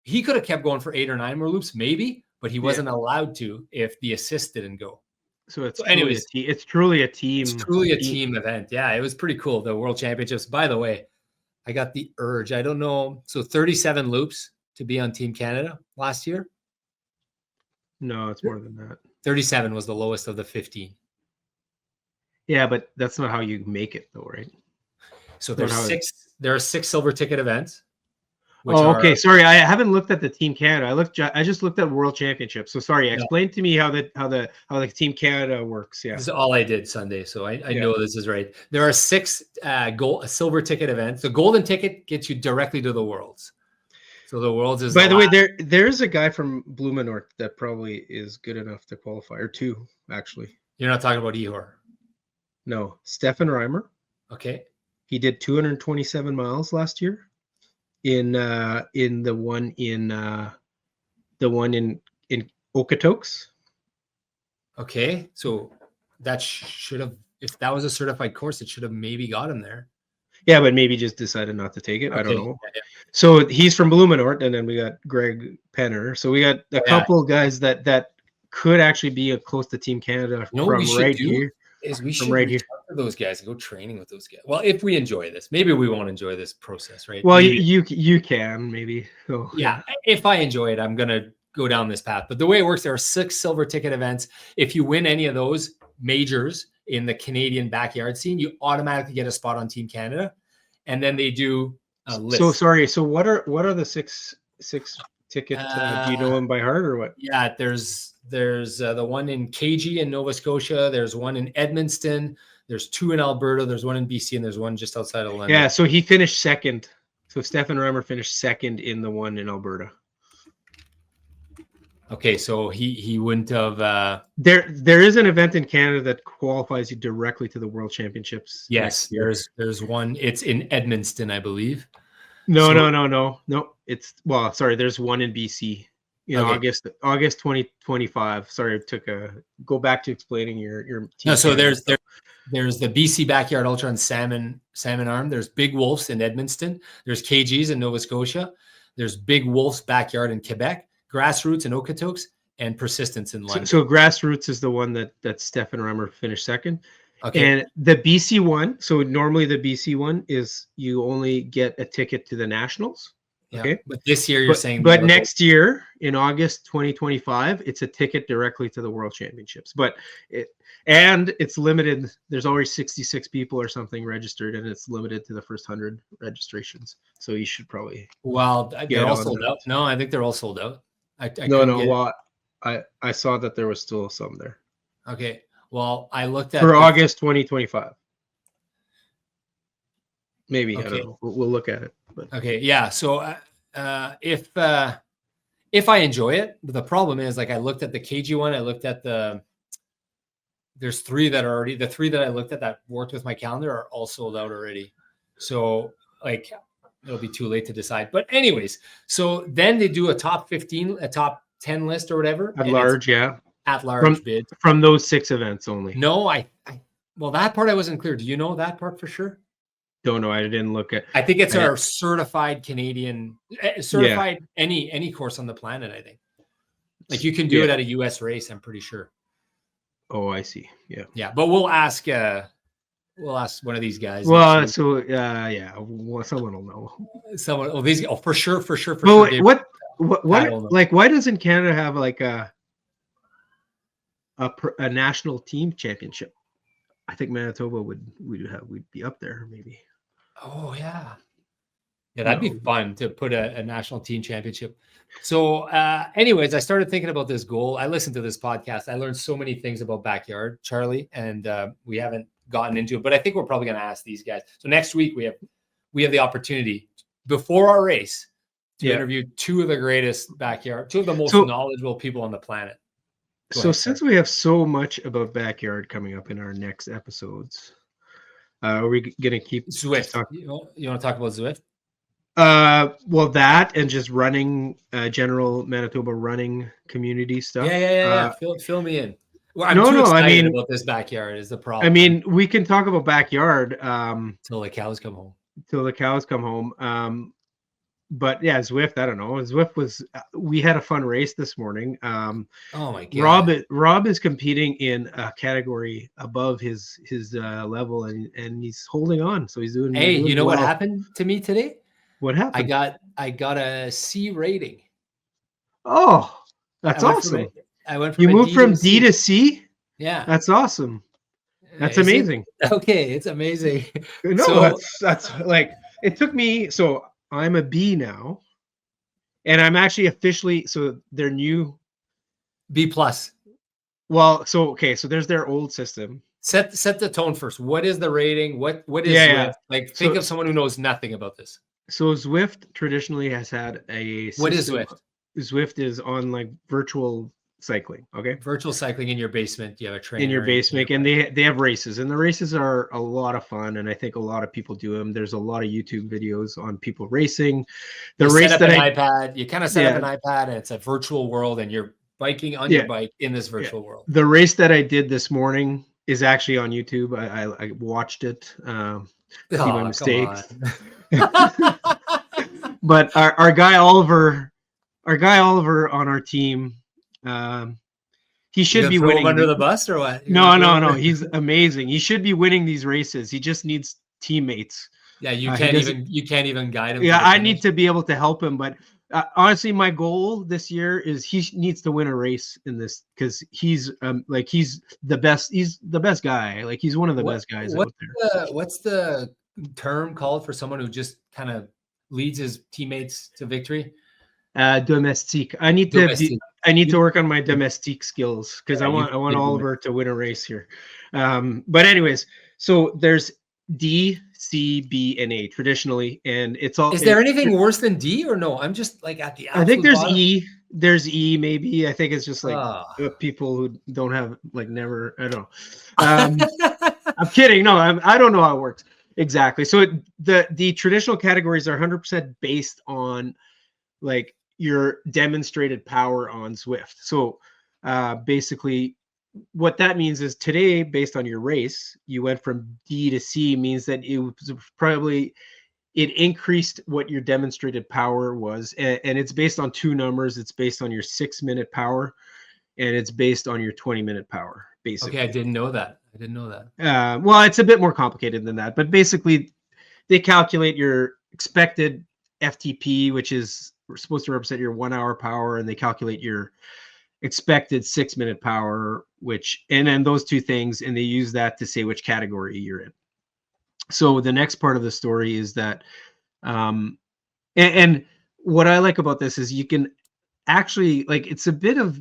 he could have kept going for 8 or 9 more loops, maybe, but he wasn't allowed to if the assist didn't go. So it's truly a team. It's truly a team event. Yeah, it was pretty cool. The World Championships. By the way, I got the urge. I don't know. So 37 loops to be on Team Canada last year. No, it's more than that. 37 was the lowest of the 15. Yeah, but that's not how you make it, though, right? So there are 6 silver ticket events. Okay. Sorry, I haven't looked at the Team Canada. I just looked at World Championships. So sorry, explain to me how the Team Canada works. Yeah, this is all I did Sunday, so I know this is right. There are 6 silver ticket events. The golden ticket gets you directly to the Worlds. So the Worlds is. By the way, there's a guy from Blumenort that probably is good enough to qualify, or 2 actually. You're not talking about Ihor. No, Stefan Reimer. Okay. He did 227 miles last year in the one in Okotoks. Okay, so that should have, if that was a certified course, it should have maybe got him there. Yeah, but maybe just decided not to take it. Okay. I don't know. Yeah. So he's from Blumenort, and then we got Greg Penner. So we got a couple guys that could actually be close to Team Canada from right here. We should reach out to those guys and go training with those guys. Well, if we enjoy this, maybe we won't enjoy this process, right? Well, maybe. you can maybe. So, yeah, if I enjoy it, I'm gonna go down this path. But the way it works, there are 6 silver ticket events. If you win any of those majors in the Canadian backyard scene, you automatically get a spot on Team Canada. And then they do list. sorry. So what are the six ticket? Do you know them by heart or what? Yeah, there's the one in KG in Nova Scotia. There's one in Edmundston. There's two in Alberta. There's one in BC, and there's one just outside of London. Yeah, so he finished second. So Stefan Reimer finished second in the one in Alberta. Okay, so he wouldn't have. There is an event in Canada that qualifies you directly to the World Championships. Yes, there's one. It's in Edmundston, I believe. No. It's sorry. There's one in BC. Okay. August 2025. Sorry, go back to explaining your team. No, so there's the BC Backyard Ultra and Salmon Arm. There's Big Wolves in Edmundston. There's KGs in Nova Scotia. There's Big Wolves Backyard in Quebec. Grassroots in Okotoks, and Persistence in London. So Grassroots is the one that Stefan Reimer finished second. Okay. And the BC one, so normally the BC one is you only get a ticket to the Nationals. Yeah, okay. But this year you're saying. But next year in August 2025, it's a ticket directly to the World Championships. But it's limited. There's already 66 people or something registered, and it's limited to the first 100 registrations. So you should probably. Well, they're all sold out. No, I think they're all sold out. Well, I saw that there was still some there. Okay. Well, I looked at for August 2025. Maybe okay. I don't know. We'll look at it. But. Okay. Yeah. So if I enjoy it, but the problem is, like, I looked at the KG one. I looked at there's three that are already. The three that I looked at that worked with my calendar are all sold out already. So like, it'll be too late to decide. But anyways, so then they do a top 15, a top 10 list or whatever. At large, yeah. At large bid. From those 6 events only. No, well, that part I wasn't clear. Do you know that part for sure? Don't know. I didn't look at. I think it's our certified Canadian, any course on the planet. I think, like, you can do it at a U.S. race. I'm pretty sure. Oh, I see. Yeah. Yeah, but we'll ask one of these guys. Well, so well, someone will know. Someone. Oh, these. Oh, for sure. Well, sure. What? Like, why doesn't Canada have like a national team championship? I think Manitoba we'd be up there maybe. Oh yeah, that'd be fun to put a national team championship. So, anyways, I started thinking about this goal. I listened to this podcast. I learned so many things about backyard, Charlie, and we haven't gotten into it, but I think we're probably going to ask these guys. So next week we have the opportunity before our race to interview two of the most knowledgeable people on the planet. Since we have so much about backyard coming up in our next episodes, are we going to keep Zwift? You want to talk about Zwift? Well, that and just running, general Manitoba running community stuff. Yeah. Fill me in. Well, I'm too excited about this backyard is the problem. I mean, we can talk about backyard till the cows come home. But yeah, Zwift, I don't know. Zwift we had a fun race this morning. Oh my God. Rob is competing in a category above his level, and he's holding on. So he's doing. Hey, you know well. What happened to me today? What happened? I got a C rating. Oh, that's awesome. I went from you moved from D to C? Yeah. That's awesome. That's amazing. Okay, it's amazing. No, so, that's like, it took me, so I'm a B now, and I'm actually officially, so they're new. B plus. Well, so there's their old system. Set the tone first. What is the rating? What is Zwift? Like, think of someone who knows nothing about this. So Zwift traditionally has had a system. What is Zwift? Zwift is on like virtual cycling. Okay. Virtual cycling in your basement. You have a trainer in your basement, and they have races, and the races are a lot of fun, and I think a lot of people do them. There's a lot of YouTube videos on people racing. iPad. You kind of set up an iPad, and it's a virtual world, and you're biking on your bike in this virtual world. The race that I did this morning is actually on YouTube. I watched it. See my mistakes. But our guy Oliver on our team, he should be winning. Under the bus or what? No. He's amazing. He should be winning these races. He just needs teammates. Yeah, you can't even guide him. Yeah, I need to be able to help him. But honestly, my goal this year is he needs to win a race in this, because he's the best. He's the best guy. Like, he's one of the best guys out there. What's the term called for someone who just kind of leads his teammates to victory? Domestique. I need to work on my domestique skills because I want Oliver to win a race here. But anyways, so there's D, C, B, and A traditionally, and it's all. Is there anything worse than D or no? I'm just like at the absolute I think there's bottom. E. There's E maybe. I think it's just like people who don't have like never. I don't know. I'm kidding. No, I don't know how it works exactly. So the traditional categories are 100% based on like your demonstrated power on Zwift. So basically what that means is today, based on your race, you went from D to C, means that it increased what your demonstrated power was. And it's based on two numbers. It's based on your 6-minute power and it's based on your 20-minute power, basically. Okay, I didn't know that. Well, it's a bit more complicated than that, but basically they calculate your expected FTP, which is supposed to represent your 1 hour power, and they calculate your expected 6-minute power, and then those two things, and they use that to say which category you're in. So the next part of the story is that, and what I like about this is you can actually, like, it's a bit of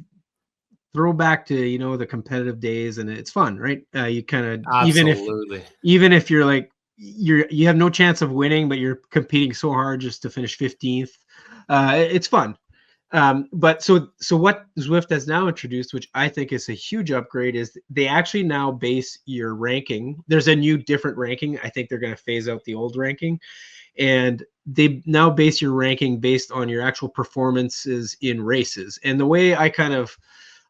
throwback to, the competitive days, and it's fun, right? You kind of, even if you're like, you have no chance of winning, but you're competing so hard just to finish 15th. It's fun. But so what Zwift has now introduced, which I think is a huge upgrade, is they actually now base your ranking. There's a new different ranking. I think they're going to phase out the old ranking, and they now base your ranking based on your actual performances in races. And the way I kind of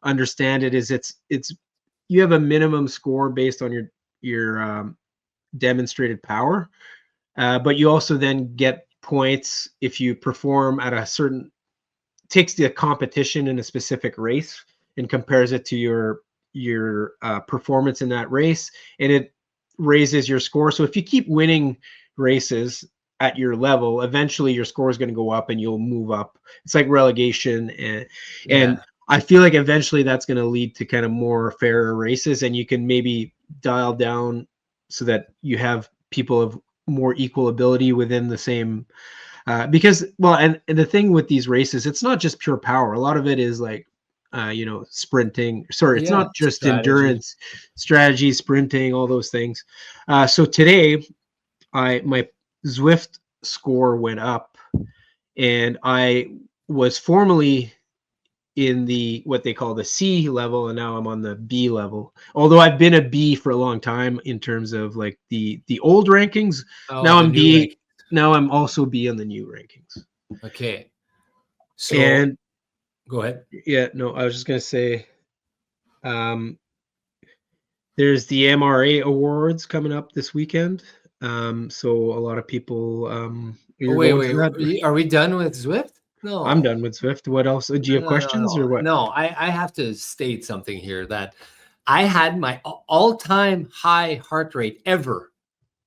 understand it is it's you have a minimum score based on your demonstrated power, but you also then get points if you perform at a certain, takes the competition in a specific race and compares it to your performance in that race, and it raises your score. So if you keep winning races at your level, eventually your score is going to go up and you'll move up. It's like relegation, and I feel like eventually that's going to lead to kind of more fairer races, and you can maybe dial down so that you have people of more equal ability within the same, because, well, and the thing with these races, it's not just pure power. A lot of it is like, sprinting. Sorry, it's not just endurance, strategy, sprinting, all those things. So today, my Zwift score went up, and I was formerly in the what they call the C level, and now I'm on the B level. Although I've been a B for a long time in terms of like the old rankings. Now I'm B. Now I'm also B on the new rankings. Okay. So and go ahead. Yeah, no, I was just gonna say, there's the MRA awards coming up this weekend. So a lot of people. Wait. Are we done with Zwift? No, I'm done with Zwift. What else? Do you have questions or what? No, I have to state something here that I had my all-time high heart rate ever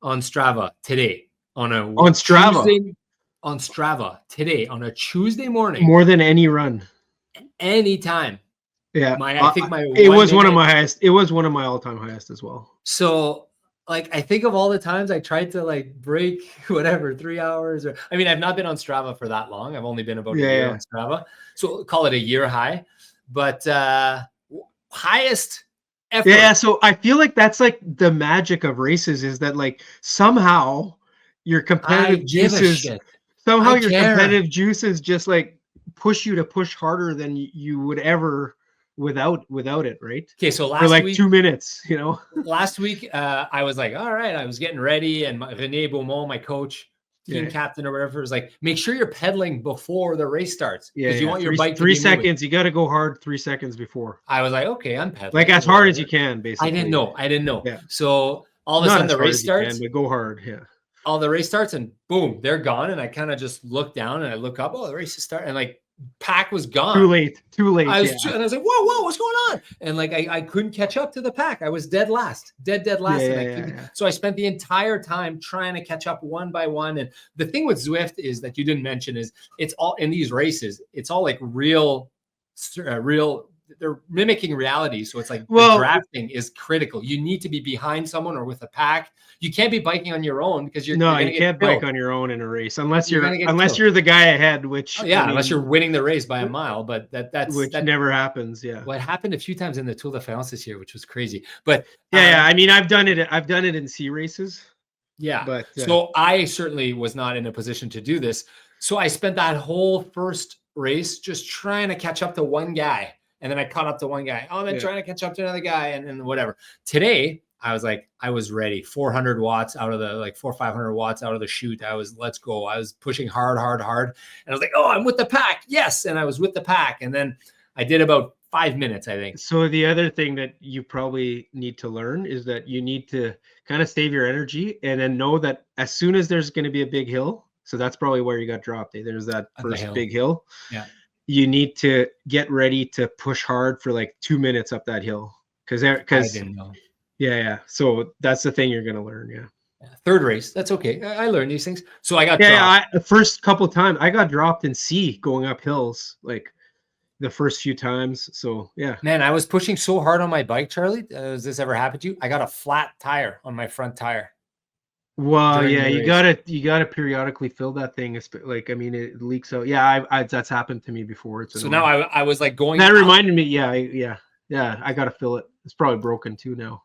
on Strava today on Strava today on a Tuesday morning. More than any run. Anytime. Yeah. It was one of my highest. It was one of my all-time highest as well. So, like, I think of all the times I tried to like break 3 hours, or I mean, I've not been on Strava for that long. I've only been about a year on Strava, so call it a year high. But highest ever. Yeah, so I feel like that's like the magic of races, is that like somehow your competitive juices, just like push you to push harder than you would ever without it, right? Okay, so for like week, 2 minutes, last week I was like, all right, I was getting ready, and René Beaumont, my coach, team captain or whatever, was like, make sure you're pedaling before the race starts, because you want your bike to be 3 seconds moving. You got to go hard 3 seconds before. I was like, okay, I'm pedaling like as hard as you can, basically. I didn't know. So all of a sudden the race starts, but go hard. All the race starts, and boom, they're gone, and I kind of just look down and I look up, the race is starting, and like pack was gone. Too late. And I was like, whoa, what's going on? And like I couldn't catch up to the pack. I was dead last. So I spent the entire time trying to catch up one by one. And the thing with Zwift is that you didn't mention is it's all in these races. It's all like real they're mimicking reality. So it's like the Well, drafting is critical. You need to be behind someone or with a pack. You can't be biking on your own because you're no, going to you get can't killed. bike on your own in a race unless You're you're gonna get killed. you're the guy ahead, which Oh, yeah, I unless mean, you're winning the race by a mile, but that's never happens. Yeah. what happened a few times in the Tour de France this year, which was crazy. But Yeah. I mean, I've done it in C races. yeah. But So I certainly was not in a position to do this. So I spent that whole first race just trying to catch up to one guy. And then I caught up to one guy. Oh, then trying to catch up to another guy and whatever. Today, I was ready. 400 watts out of the 400 or 500 watts out of the chute. Let's go. I was pushing hard. And I was like, oh, I'm with the pack. Yes. And I was with the pack. And then I did about 5 minutes, I think. So the other thing that you probably need to learn is that you need to kind of save your energy and then know that as soon as there's going to be a big hill, so that's probably where you got dropped. There's that first big hill. Yeah. You need to get ready to push hard for like 2 minutes up that hill. Because I didn't know. Yeah. So that's the thing you're going to learn. Yeah. Third race. That's okay. I learned these things. So I got dropped. The first couple of times I got dropped in C going up hills, like the first few times. So yeah. Man, I was pushing so hard on my bike, Charlie. Has this ever happened to you? I got a flat tire on my front tire. Well, yeah, you gotta periodically fill that thing. Like, I mean, it leaks out. Yeah, that's happened to me before. So now I was like going. That reminded me. Yeah. I gotta fill it. It's probably broken too now.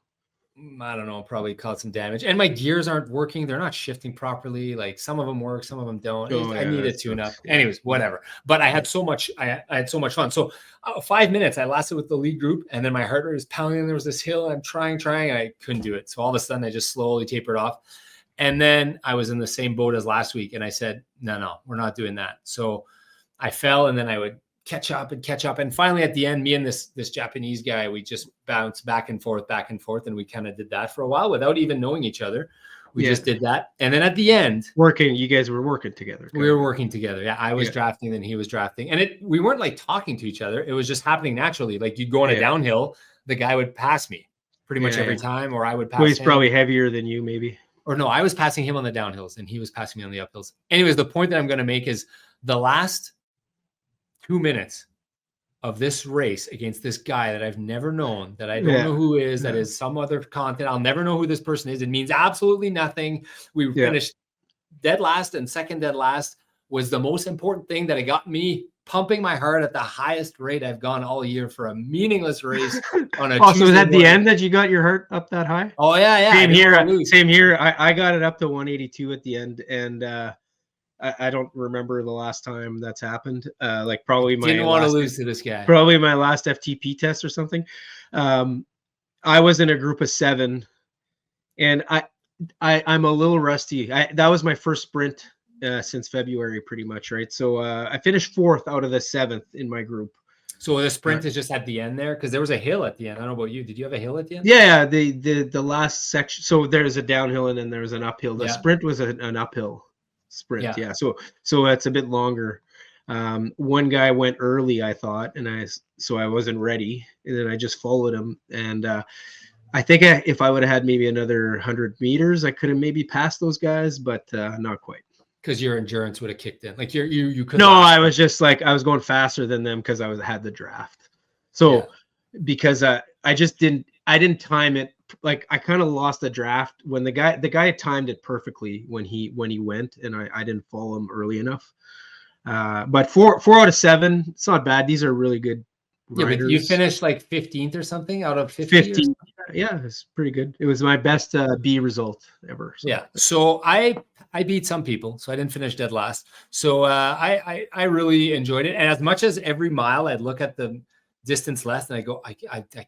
I don't know. Probably caused some damage, and my gears aren't working. They're not shifting properly. Like some of them work, some of them don't. I need a tune-up. Anyways, whatever. But I had so much. I had so much fun. So 5 minutes I lasted with the lead group, and then my heart rate was pounding. There was this hill. I'm trying. I couldn't do it. So all of a sudden, I just slowly tapered off. And then I was in the same boat as last week. And I said, no, we're not doing that. So I fell and then I would catch up. And finally at the end, me and this Japanese guy, we just bounced back and forth. And we kind of did that for a while without even knowing each other. We just did that. And then at the end, you guys were working together. We were working together. Yeah. I was drafting, then he was drafting. And we weren't like talking to each other. It was just happening naturally. Like you'd go on a downhill, the guy would pass me pretty much every time, or I would pass him. He's probably heavier than you, maybe. Or no, I was passing him on the downhills and he was passing me on the uphills. Anyways, the point that I'm going to make is the last 2 minutes of this race against this guy that I've never known, that I don't know who is, that is some other content. I'll never know who this person is. It means absolutely nothing. We finished dead last, and second dead last was the most important thing that it got me pumping my heart at the highest rate I've gone all year for a meaningless race on a so was that the end that you got your heart up that high? Oh yeah. Same here. I got it up to 182 at the end, and I don't remember the last time that's happened. Like probably didn't want to lose to this guy. Probably my last FTP test or something. I was in a group of 7, and I'm a little rusty. That was my first sprint since February, pretty much, right? So I finished 4th out of the 7th in my group. So the sprint is just at the end there, because there was a hill at the end. I don't know about you. Did you have a hill at the end? Yeah, the last section. So there's a downhill and then there was an uphill. The sprint was an uphill sprint. Yeah. So that's a bit longer. One guy went early, I thought, and I wasn't ready, and then I just followed him. And I think if I would have had maybe another 100 meters, I could have maybe passed those guys, but not quite. Because your endurance would have kicked in. Like you could. No, I was just like I was going faster than them because I had the draft. So because I didn't time it. Like I kind of lost the draft when the guy timed it perfectly when he went, and I didn't follow him early enough. But 4 out of 7, it's not bad. These are really good riders. Yeah, but you finished like 15th or something out of 50. 15. Yeah, it's pretty good. It was my best B result ever. So. Yeah. So I beat some people, so I didn't finish dead last. So I really enjoyed it. And as much as every mile I'd look at the distance left and I go, I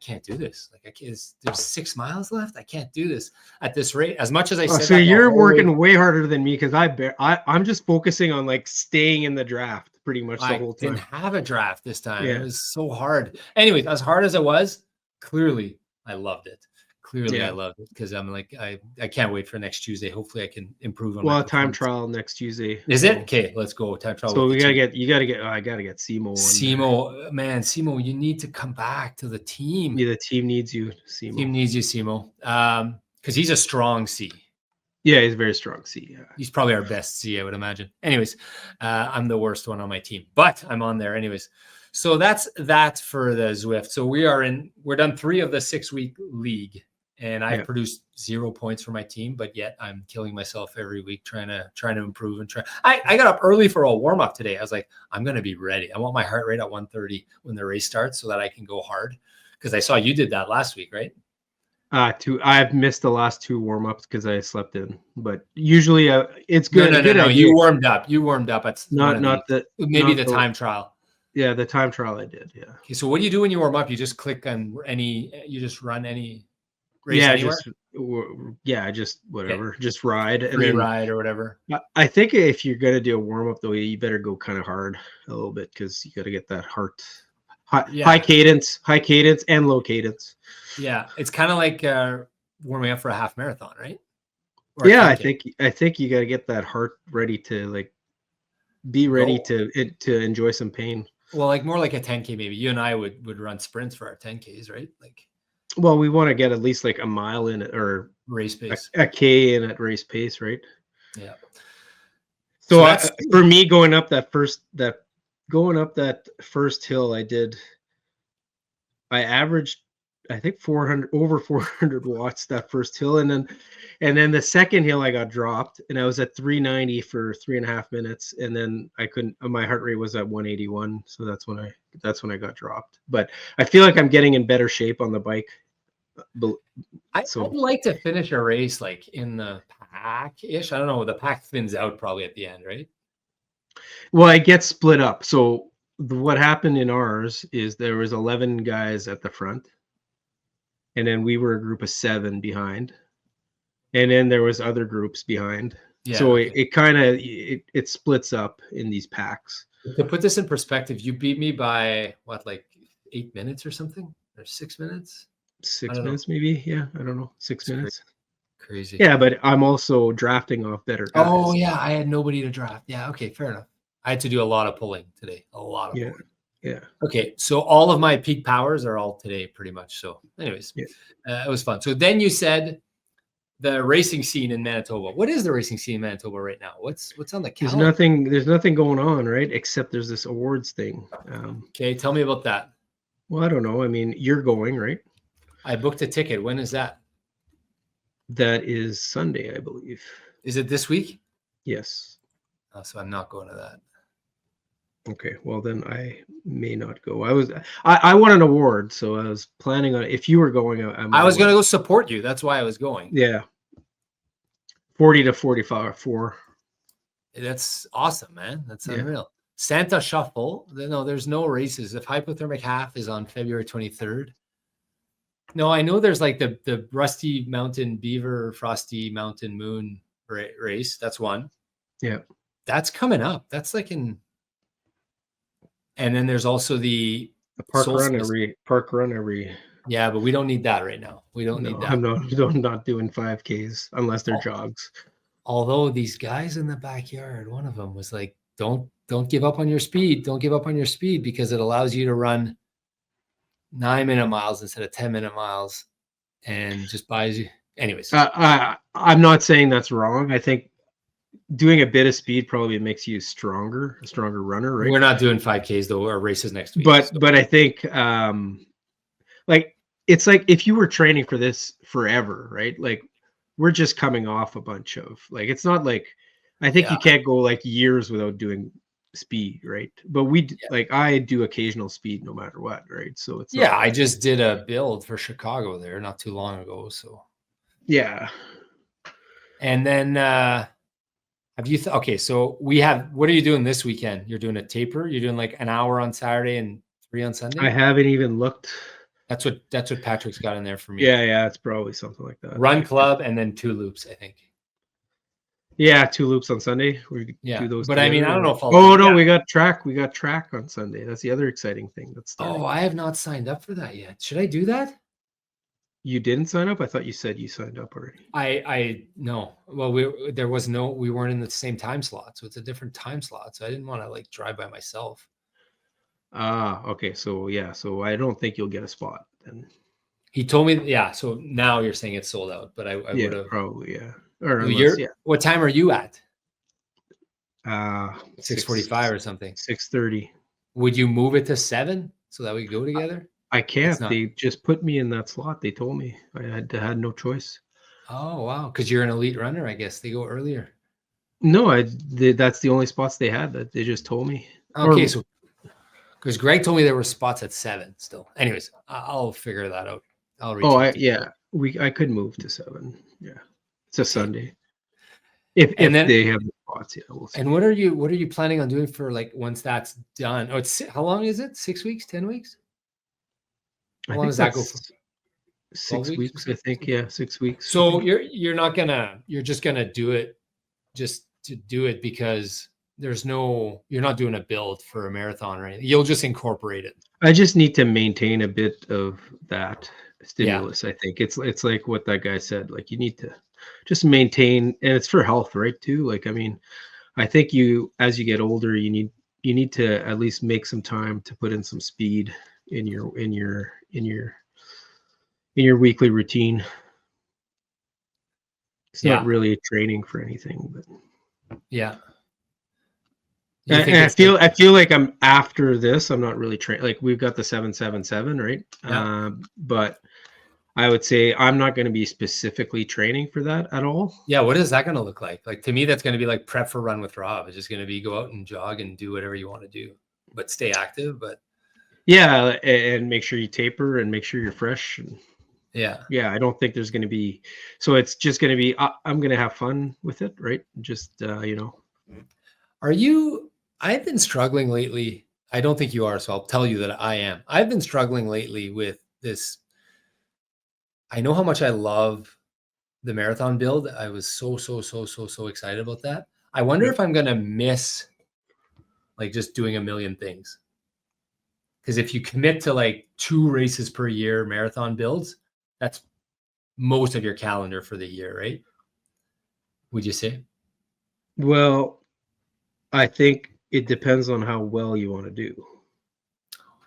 can't do this. Like there's 6 miles left. I can't do this at this rate. As much as I said, so you're working way harder than me because I'm just focusing on like staying in the draft pretty much the whole time. I didn't have a draft this time. It was so hard. Anyways, as hard as it was, clearly I loved it. I loved it because I'm like, I can't wait for next Tuesday. Hopefully I can improve on my time trial next Tuesday. Is it? Okay, let's go. Time trial. So I gotta get Simo. Simo, man, Simo, you need to come back to the team. Yeah, the team needs you, Simo. Team needs you, Simo. Because he's a strong C. Yeah, he's very strong C. Yeah. He's probably our best C, I would imagine. Anyways, I'm the worst one on my team, but I'm on there anyways. So that's that for the Zwift. So we're done 3 of the 6-week league, and I've produced 0 points for my team, but yet I'm killing myself every week trying to improve and try. I got up early for a warm up today. I was like, I'm gonna be ready. I want my heart rate at 130 when the race starts so that I can go hard. Because I saw you did that last week, right? I've missed the last 2 warm-ups because I slept in, but usually it's good. No. Idea. You warmed up. At not the time trial. Yeah, the time trial I did. Yeah. Okay, so what do you do when you warm up? You just click on you just run any race Yeah, anywhere? just whatever, just ride and Free then ride or whatever. I think if you're gonna do a warm-up though, you better go kind of hard a little bit because you got to get that high cadence and low cadence. Yeah, it's kind of like warming up for a half marathon, right? Yeah, I think you got to get that heart ready to like be ready to enjoy some pain. Well, like more like a 10K maybe. You and I would run sprints for our 10Ks, right? Like, well, we want to get at least like a mile in it or race pace, a K in at race pace, right? Yeah. So for me, going up that first hill, I averaged, I think over 400 watts that first hill, and then the second hill I got dropped, and I was at 390 for 3.5 minutes, and then I couldn't. My heart rate was at 181, so that's when I got dropped. But I feel like I'm getting in better shape on the bike. I'd like to finish a race like in the pack-ish. I don't know. The pack thins out probably at the end, right? Well, it gets split up. So what happened in ours is there was 11 guys at the front, and then we were a group of 7 behind, and then there was other groups behind. Yeah, so it kind of it splits up in these packs. To put this in perspective, you beat me by what, like 8 minutes or something, or 6 minutes? 6 minutes maybe. Yeah, I don't know. 6 minutes. Crazy. Yeah, but I'm also drafting off better guys. Oh yeah, I had nobody to draft. Yeah, okay, fair enough. I had to do a lot of pulling today. A lot of pulling. Yeah. Okay, so all of my peak powers are all today, pretty much. So, anyways, it was fun. So then you said the racing scene in Manitoba. What is the racing scene in Manitoba right now? What's on the calendar? There's nothing going on, right? Except there's this awards thing. Okay, tell me about that. Well, I don't know. I mean, you're going, right? I booked a ticket. When is that? That is Sunday, I believe. Is it this week? Yes. Oh, so I'm not going to that. Okay, well then I may not go. I won an award, so I was planning on, if you were going, I was going to go support you. That's why I was going. Yeah. 40 to 45. That's awesome, man. That's unreal. Santa Shuffle. No, there's no races. If Hypothermic Half is on February 23rd. No, I know there's like the Rusty Mountain Beaver, Frosty Mountain Moon race. That's one. Yeah. That's coming up. That's like in. And then there's also the park run every. Yeah, but we don't need that right now. We don't need that. I'm not doing 5Ks unless they're jogs. Although these guys in the backyard, one of them was like, don't give up on your speed. Don't give up on your speed because it allows you to run 9-minute miles instead of 10-minute miles, and just buys you. Anyways, I'm not saying that's wrong. I think doing a bit of speed probably makes you a stronger runner, right? We're not doing 5Ks though, or races next week. But I think like it's like if you were training for this forever, right? Like we're just coming off a bunch of, like, it's not like, I think you can't go like years without doing speed, right? But like I do occasional speed no matter what, right? So it's I just did a build for Chicago there not too long ago, so and then have you okay, so what are you doing this weekend? You're doing a taper? You're doing like an hour on Saturday and 3 on Sunday? I haven't even looked. That's what Patrick's got in there for me. Yeah, it's probably something like that. Run club and then 2 loops, I think. Yeah, 2 loops on Sunday. We do those. But together. I mean, I don't know if I'll. We got track. We got track on Sunday. That's the other exciting thing. I have not signed up for that yet. Should I do that? You didn't sign up? I thought you said you signed up already. I no. Well, we weren't in the same time slot, so it's a different time slot. So I didn't want to like drive by myself. Okay. So I don't think you'll get a spot then. He told me, so now you're saying it's sold out, but I would have probably, or unless, yeah. What time are you at? 6:45 or something. 6:30. Would you move it to 7 so that we go together? I can't. Not... They just put me in that slot. They told me I had no choice. Oh wow, because you're an elite runner, I guess they go earlier. No, that's the only spots they had. That they just told me. Okay, so because Greg told me there were spots at 7 still. Anyways, I'll figure that out. I'll reach out. I could move to 7. Yeah, it's a Sunday. If they have the spots, yeah, we'll see. And what are you planning on doing for like once that's done? Oh, how long is it? 6 weeks? 10 weeks? How long does that go for? 6 weeks, I think. Yeah, 6 weeks. So you're just gonna do it just to do it because you're not doing a build for a marathon or anything. You'll just incorporate it. I just need to maintain a bit of that stimulus. I think it's like what that guy said. Like you need to just maintain, and it's for health, right? Too. Like I mean, I think as you get older, you need to at least make some time to put in some speed in your weekly routine. It's not really training for anything, but yeah. And I feel like I'm after this. I'm not really training. Like we've got the 777, right? Yeah. But I would say I'm not going to be specifically training for that at all. Yeah. What is that going to look like? Like to me, that's going to be like prep for Run with Rob. It's just going to be go out and jog and do whatever you want to do, but stay active. But yeah, and make sure you taper and make sure you're fresh. And yeah. I don't think there's going to be. So it's just going to be. I'm going to have fun with it, right? Just Are you? I've been struggling lately. I don't think you are, so I'll tell you that I am. I've been struggling lately with this. I know how much I love the marathon build. I was so excited about that. I wonder if I'm going to miss like just doing a million things. Because if you commit to like 2 races per year marathon builds, that's most of your calendar for the year, right? Would you say? Well, I think it depends on how well you want to do.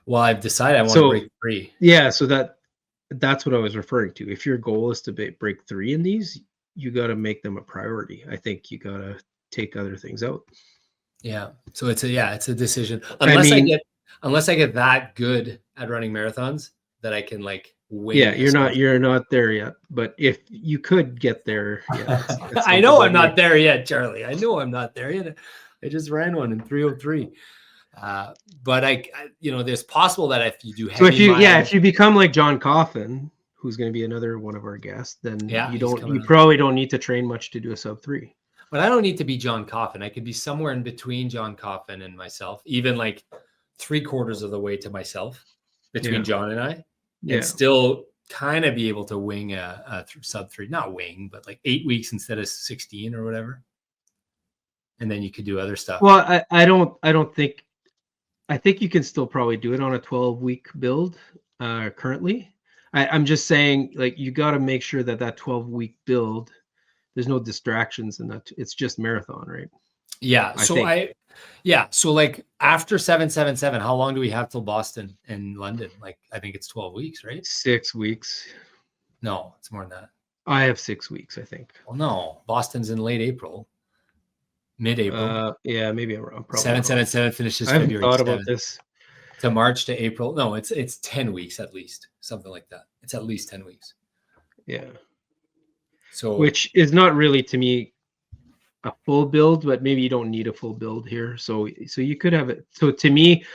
Well, I've decided I want to break 3. Yeah, so that's what I was referring to. If your goal is to break 3 in these, you got to make them a priority. I think you got to take other things out. Yeah. So it's a decision. Unless I get that good at running marathons that I can like win. Yeah, you're not there yet. But if you could get there, yeah. I know I'm not there yet, Charlie. I know I'm not there yet. I just ran one in 3:03. But there's possible that if you do heavy if you become like John Coffin, who's going to be another one of our guests, then you probably don't need to train much to do a sub 3. But I don't need to be John Coffin. I could be somewhere in between John Coffin and myself, even like 3/4 of the way to myself between John and I, and still kind of be able to wing a sub 3, not wing, but like 8 weeks instead of 16 or whatever. And then you could do other stuff. Well, I think you can still probably do it on a 12-week build currently. I'm just saying, like, you got to make sure that 12-week build, there's no distractions in that. It's just marathon, right? Yeah. So like after 777, how long do we have till Boston and London? Like, I think it's 12 weeks, right? 6 weeks. No, it's more than that. I have 6 weeks, I think. Well, no, Boston's in late April. Mid-April. Yeah, maybe I'm wrong. 777 finishes I haven't February thought about this. To March to April. No, it's 10 weeks at least, something like that. It's at least 10 weeks. Yeah. So which is not really to me a full build, but maybe you don't need a full build here. So you could have it. So to me,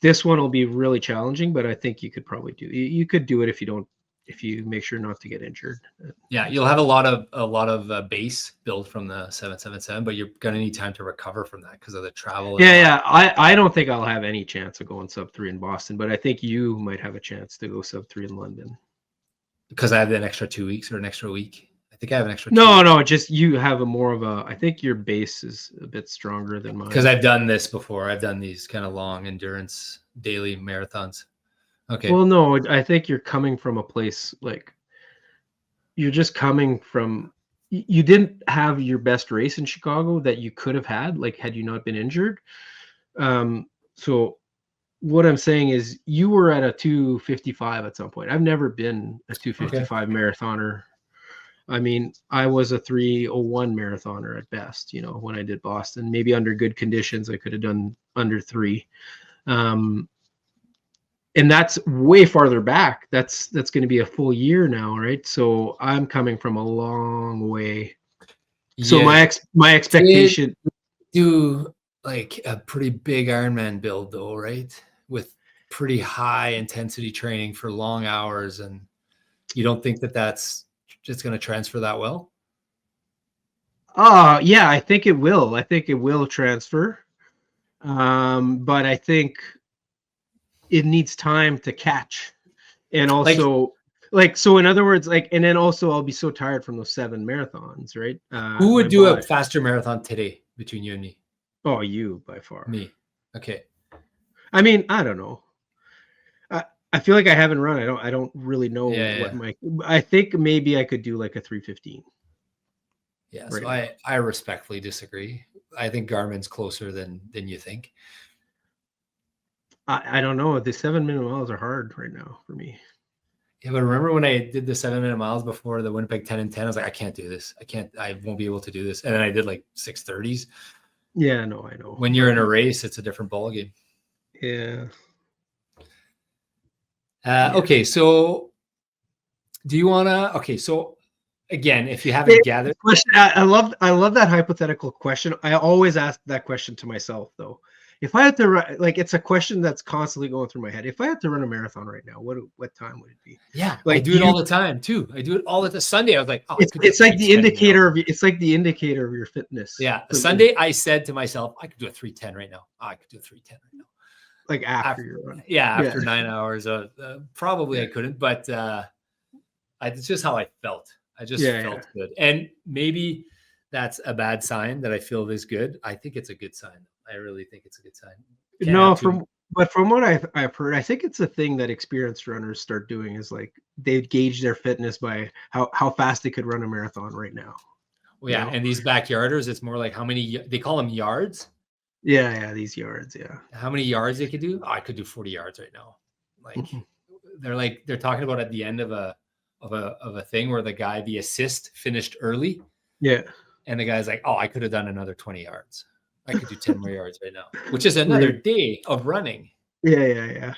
this one will be really challenging, but I think you could probably you could do it if you make sure not to get injured. Yeah, you'll have a lot of base build from the 777, but you're going to need time to recover from that because of the travel. I don't think I'll have any chance of going sub 3 in Boston, but I think you might have a chance to go sub 3 in London. Because I have an extra 2 weeks or an extra week. I think I have an extra. No, just you have I think your base is a bit stronger than mine. Because I've done this before. I've done these kind of long endurance daily marathons. Okay. Well, no, I think you're coming from a place like you're just coming from. You didn't have your best race in Chicago that you could have had, like had you not been injured. So what I'm saying is you were at a 2:55 at some point. I've never been a 2:55 marathoner. I mean, I was a 3:01 marathoner at best, when I did Boston. Maybe under good conditions, I could have done under 3. And that's way farther back. That's going to be a full year now, right? So I'm coming from a long way. So Yeah. my expectation Do like a pretty big Ironman build though, right? With pretty high intensity training for long hours, and you don't think that that's just going to transfer that well? yeah, I think it will. I think it will transfer. But I think it needs time to catch. And Like, also, so in other words, and then also I'll be so tired from those 7 marathons, right? who My would do a body. faster marathon today between you and me? Oh, you by far. Me. Okay. I mean, I don't know. I feel like I haven't run. I don't really know what Yeah. I think maybe I could do like a 3:15. Yeah. Right So now. I respectfully disagree. I think Garmin's closer than you think. I don't know. The 7-minute miles are hard right now for me. Yeah, but remember when I did the 7-minute miles before the Winnipeg 10 and 10, I was like, I can't do this. I won't be able to do this. And then I did like 6:30s. Yeah, no, I know. When you're in a race, it's a different ballgame. Yeah. Okay, so do you want to? Okay, so again, if you haven't gathered, I love that hypothetical question. I always ask that question to myself though. If I had to run, it's a question that's constantly going through my head. If I had to run a marathon right now, what time would it be? Yeah, I do it all the time too. I do it all the Sunday. I was like, oh, it's like the indicator of it's like the indicator of your fitness. Yeah, Sunday I said to myself, I could do a 3:10 right now. Oh, I could do a 3:10 right now. Like after your run. Yeah, after 9 hours. Probably I couldn't, but it's just how I felt. I just felt good. And maybe that's a bad sign that I feel this good. I think it's a good sign. I really think it's a good sign. From what I've heard, I think it's a thing that experienced runners start doing is like they gauge their fitness by how fast they could run a marathon right now. Well, yeah, and these backyarders, it's more like how many they call them yards. Yeah, these yards. Yeah, how many yards they could do? Oh, I could do 40 yards right now. They're talking about at the end of a thing where the assist finished early. Yeah, and the guy's like, oh, I could have done another 20 yards. I could do 10 more yards right now, which is another day of running. Yeah.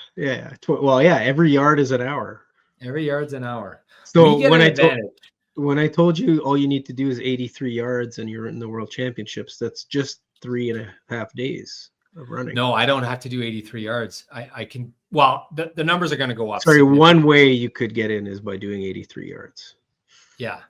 Well, yeah, every yard is an hour. Every yard's an hour. So when I told you all you need to do is 83 yards and you're in the World Championships, that's just 3.5 days of running. No, I don't have to do 83 yards. I can. Well, the numbers are going to go up. Sorry, one way you could get in is by doing 83 yards. Yeah.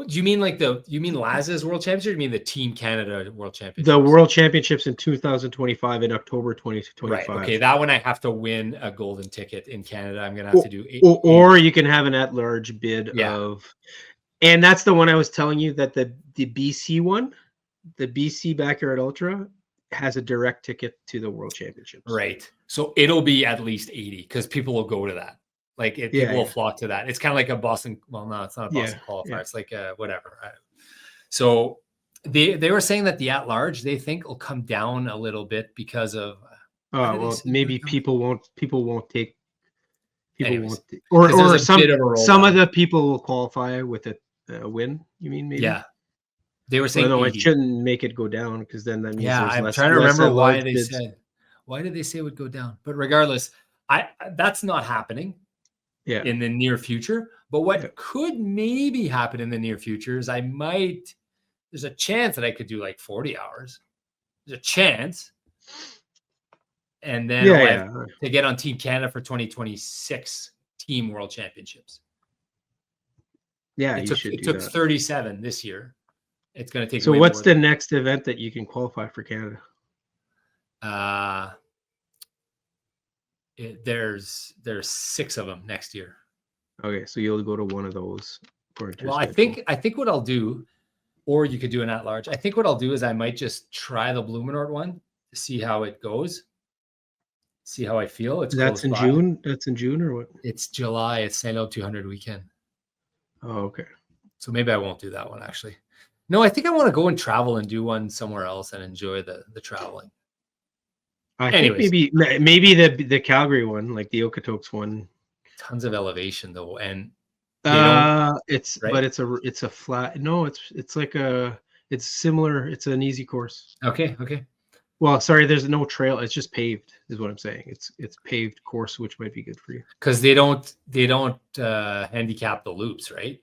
Do you mean Laz's World Championships, or do you mean the Team Canada World Championships? The World Championships in 2025 in October 2025. Right. Okay, that one I have to win a golden ticket in Canada. I'm going to have to do or you can have an at-large bid of, and that's the one I was telling you that the BC one, the BC Backyard Ultra, has a direct ticket to the World Championships. Right. So it'll be at least 80 because people will go to that. People will flock to that. It's kind of like a Boston. Well, no, it's not a Boston qualifier. Yeah. It's like whatever. So they were saying that the at-large they think will come down a little bit because of. Maybe people won't take. Or some of the people will qualify with a win. You mean maybe? Yeah. They were saying it shouldn't make it go down because then that means I'm trying to remember why they said. Why did they say it would go down? But regardless, that's not happening. Yeah. In the near future. But what could maybe happen in the near future is there's a chance that I could do like 40 hours. There's a chance. And then to get on Team Canada for 2026 Team World Championships. Yeah, it took 37 this year. It's going to take. So what's the next event that you can qualify for Canada? There's 6 of them next year. Okay, so you'll go to one of those. Well, I think what I'll do, or you could do an at-large. I think what I'll do is I might just try the Blumenort one to see how it goes, see how I feel. That's in June. That's in June or what? It's July. It's St. Luc 200 weekend. Oh, okay. So maybe I won't do that one actually. No, I think I want to go and travel and do one somewhere else and enjoy the traveling. I think maybe the Calgary one, like the Okotoks one. Tons of elevation though, and It's right? but it's a flat. No, it's like it's similar. It's an easy course. Okay, okay. Well, sorry, there's no trail. It's just paved, is what I'm saying. It's paved course, which might be good for you. Because they don't handicap the loops, right?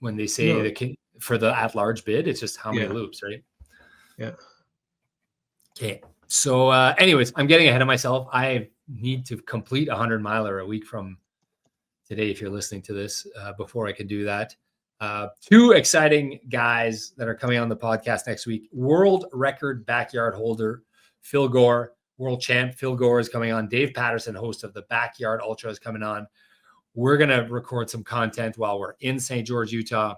When they say No. for the at-large bid, it's just how many Yeah. loops, right? Yeah. Okay. So, anyways, I'm getting ahead of myself. I need to complete a 100-miler a week from today, if you're listening to this, before I can do that. Two exciting guys that are coming on the podcast next week. World record backyard holder Phil Gore, world champ Phil Gore is coming on. Dave Patterson, host of the Backyard Ultra, is coming on. We're going to record some content while we're in St. George, Utah.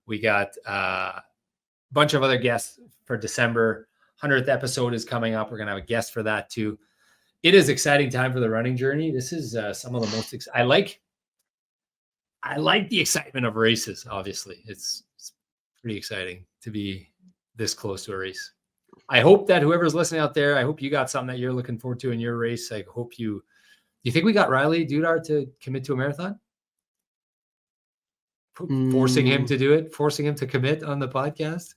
We got a bunch of other guests for December. 100th episode is coming up. We're going to have a guest for that too. It is exciting time for the running journey. This is some of the most I like the excitement of races. Obviously, it's pretty exciting to be this close to a race. I hope that whoever's listening out there, I hope you got something that you're looking forward to in your race. I hope you think we got Riley Dudar to commit to a marathon? Forcing him to do it, forcing him to commit on the podcast.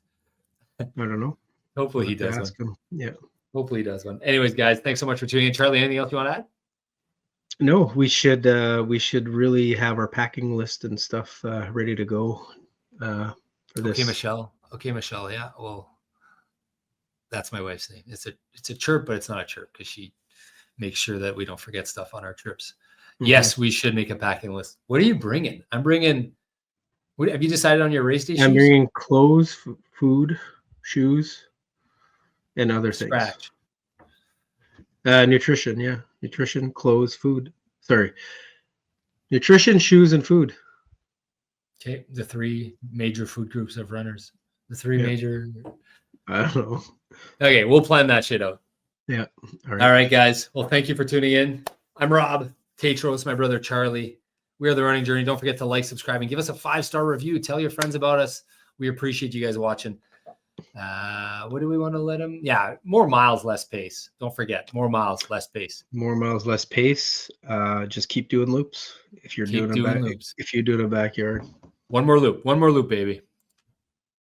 I don't know. Hopefully he does one. Yeah. Hopefully he does one. Anyways, guys, thanks so much for tuning in. Charlie, anything else you want to add? No, we should really have our packing list and stuff ready to go for this. Okay, Michelle. Yeah. Well, that's my wife's name. It's a chirp, but it's not a chirp because she makes sure that we don't forget stuff on our trips. Mm-hmm. Yes, we should make a packing list. What are you bringing? I'm bringing. Have you decided on your race day? I'm bringing clothes, food, shoes, and other things. Nutrition, yeah. Nutrition, clothes, food. Sorry. Nutrition, shoes, and food. Okay. The three major food groups of runners. The three major. I don't know. Okay, we'll plan that shit out. Yeah. All right, guys. Well, thank you for tuning in. I'm Rob Tatros, my brother Charlie. We are The Running Journey. Don't forget to like, subscribe, and give us a 5-star review. Tell your friends about us. We appreciate you guys watching. What do we want to let them? Yeah, more miles, less pace. Don't forget, more miles, less pace. More miles, less pace. Just keep doing loops. If you're doing loops. If you're doing a backyard. One more loop, baby.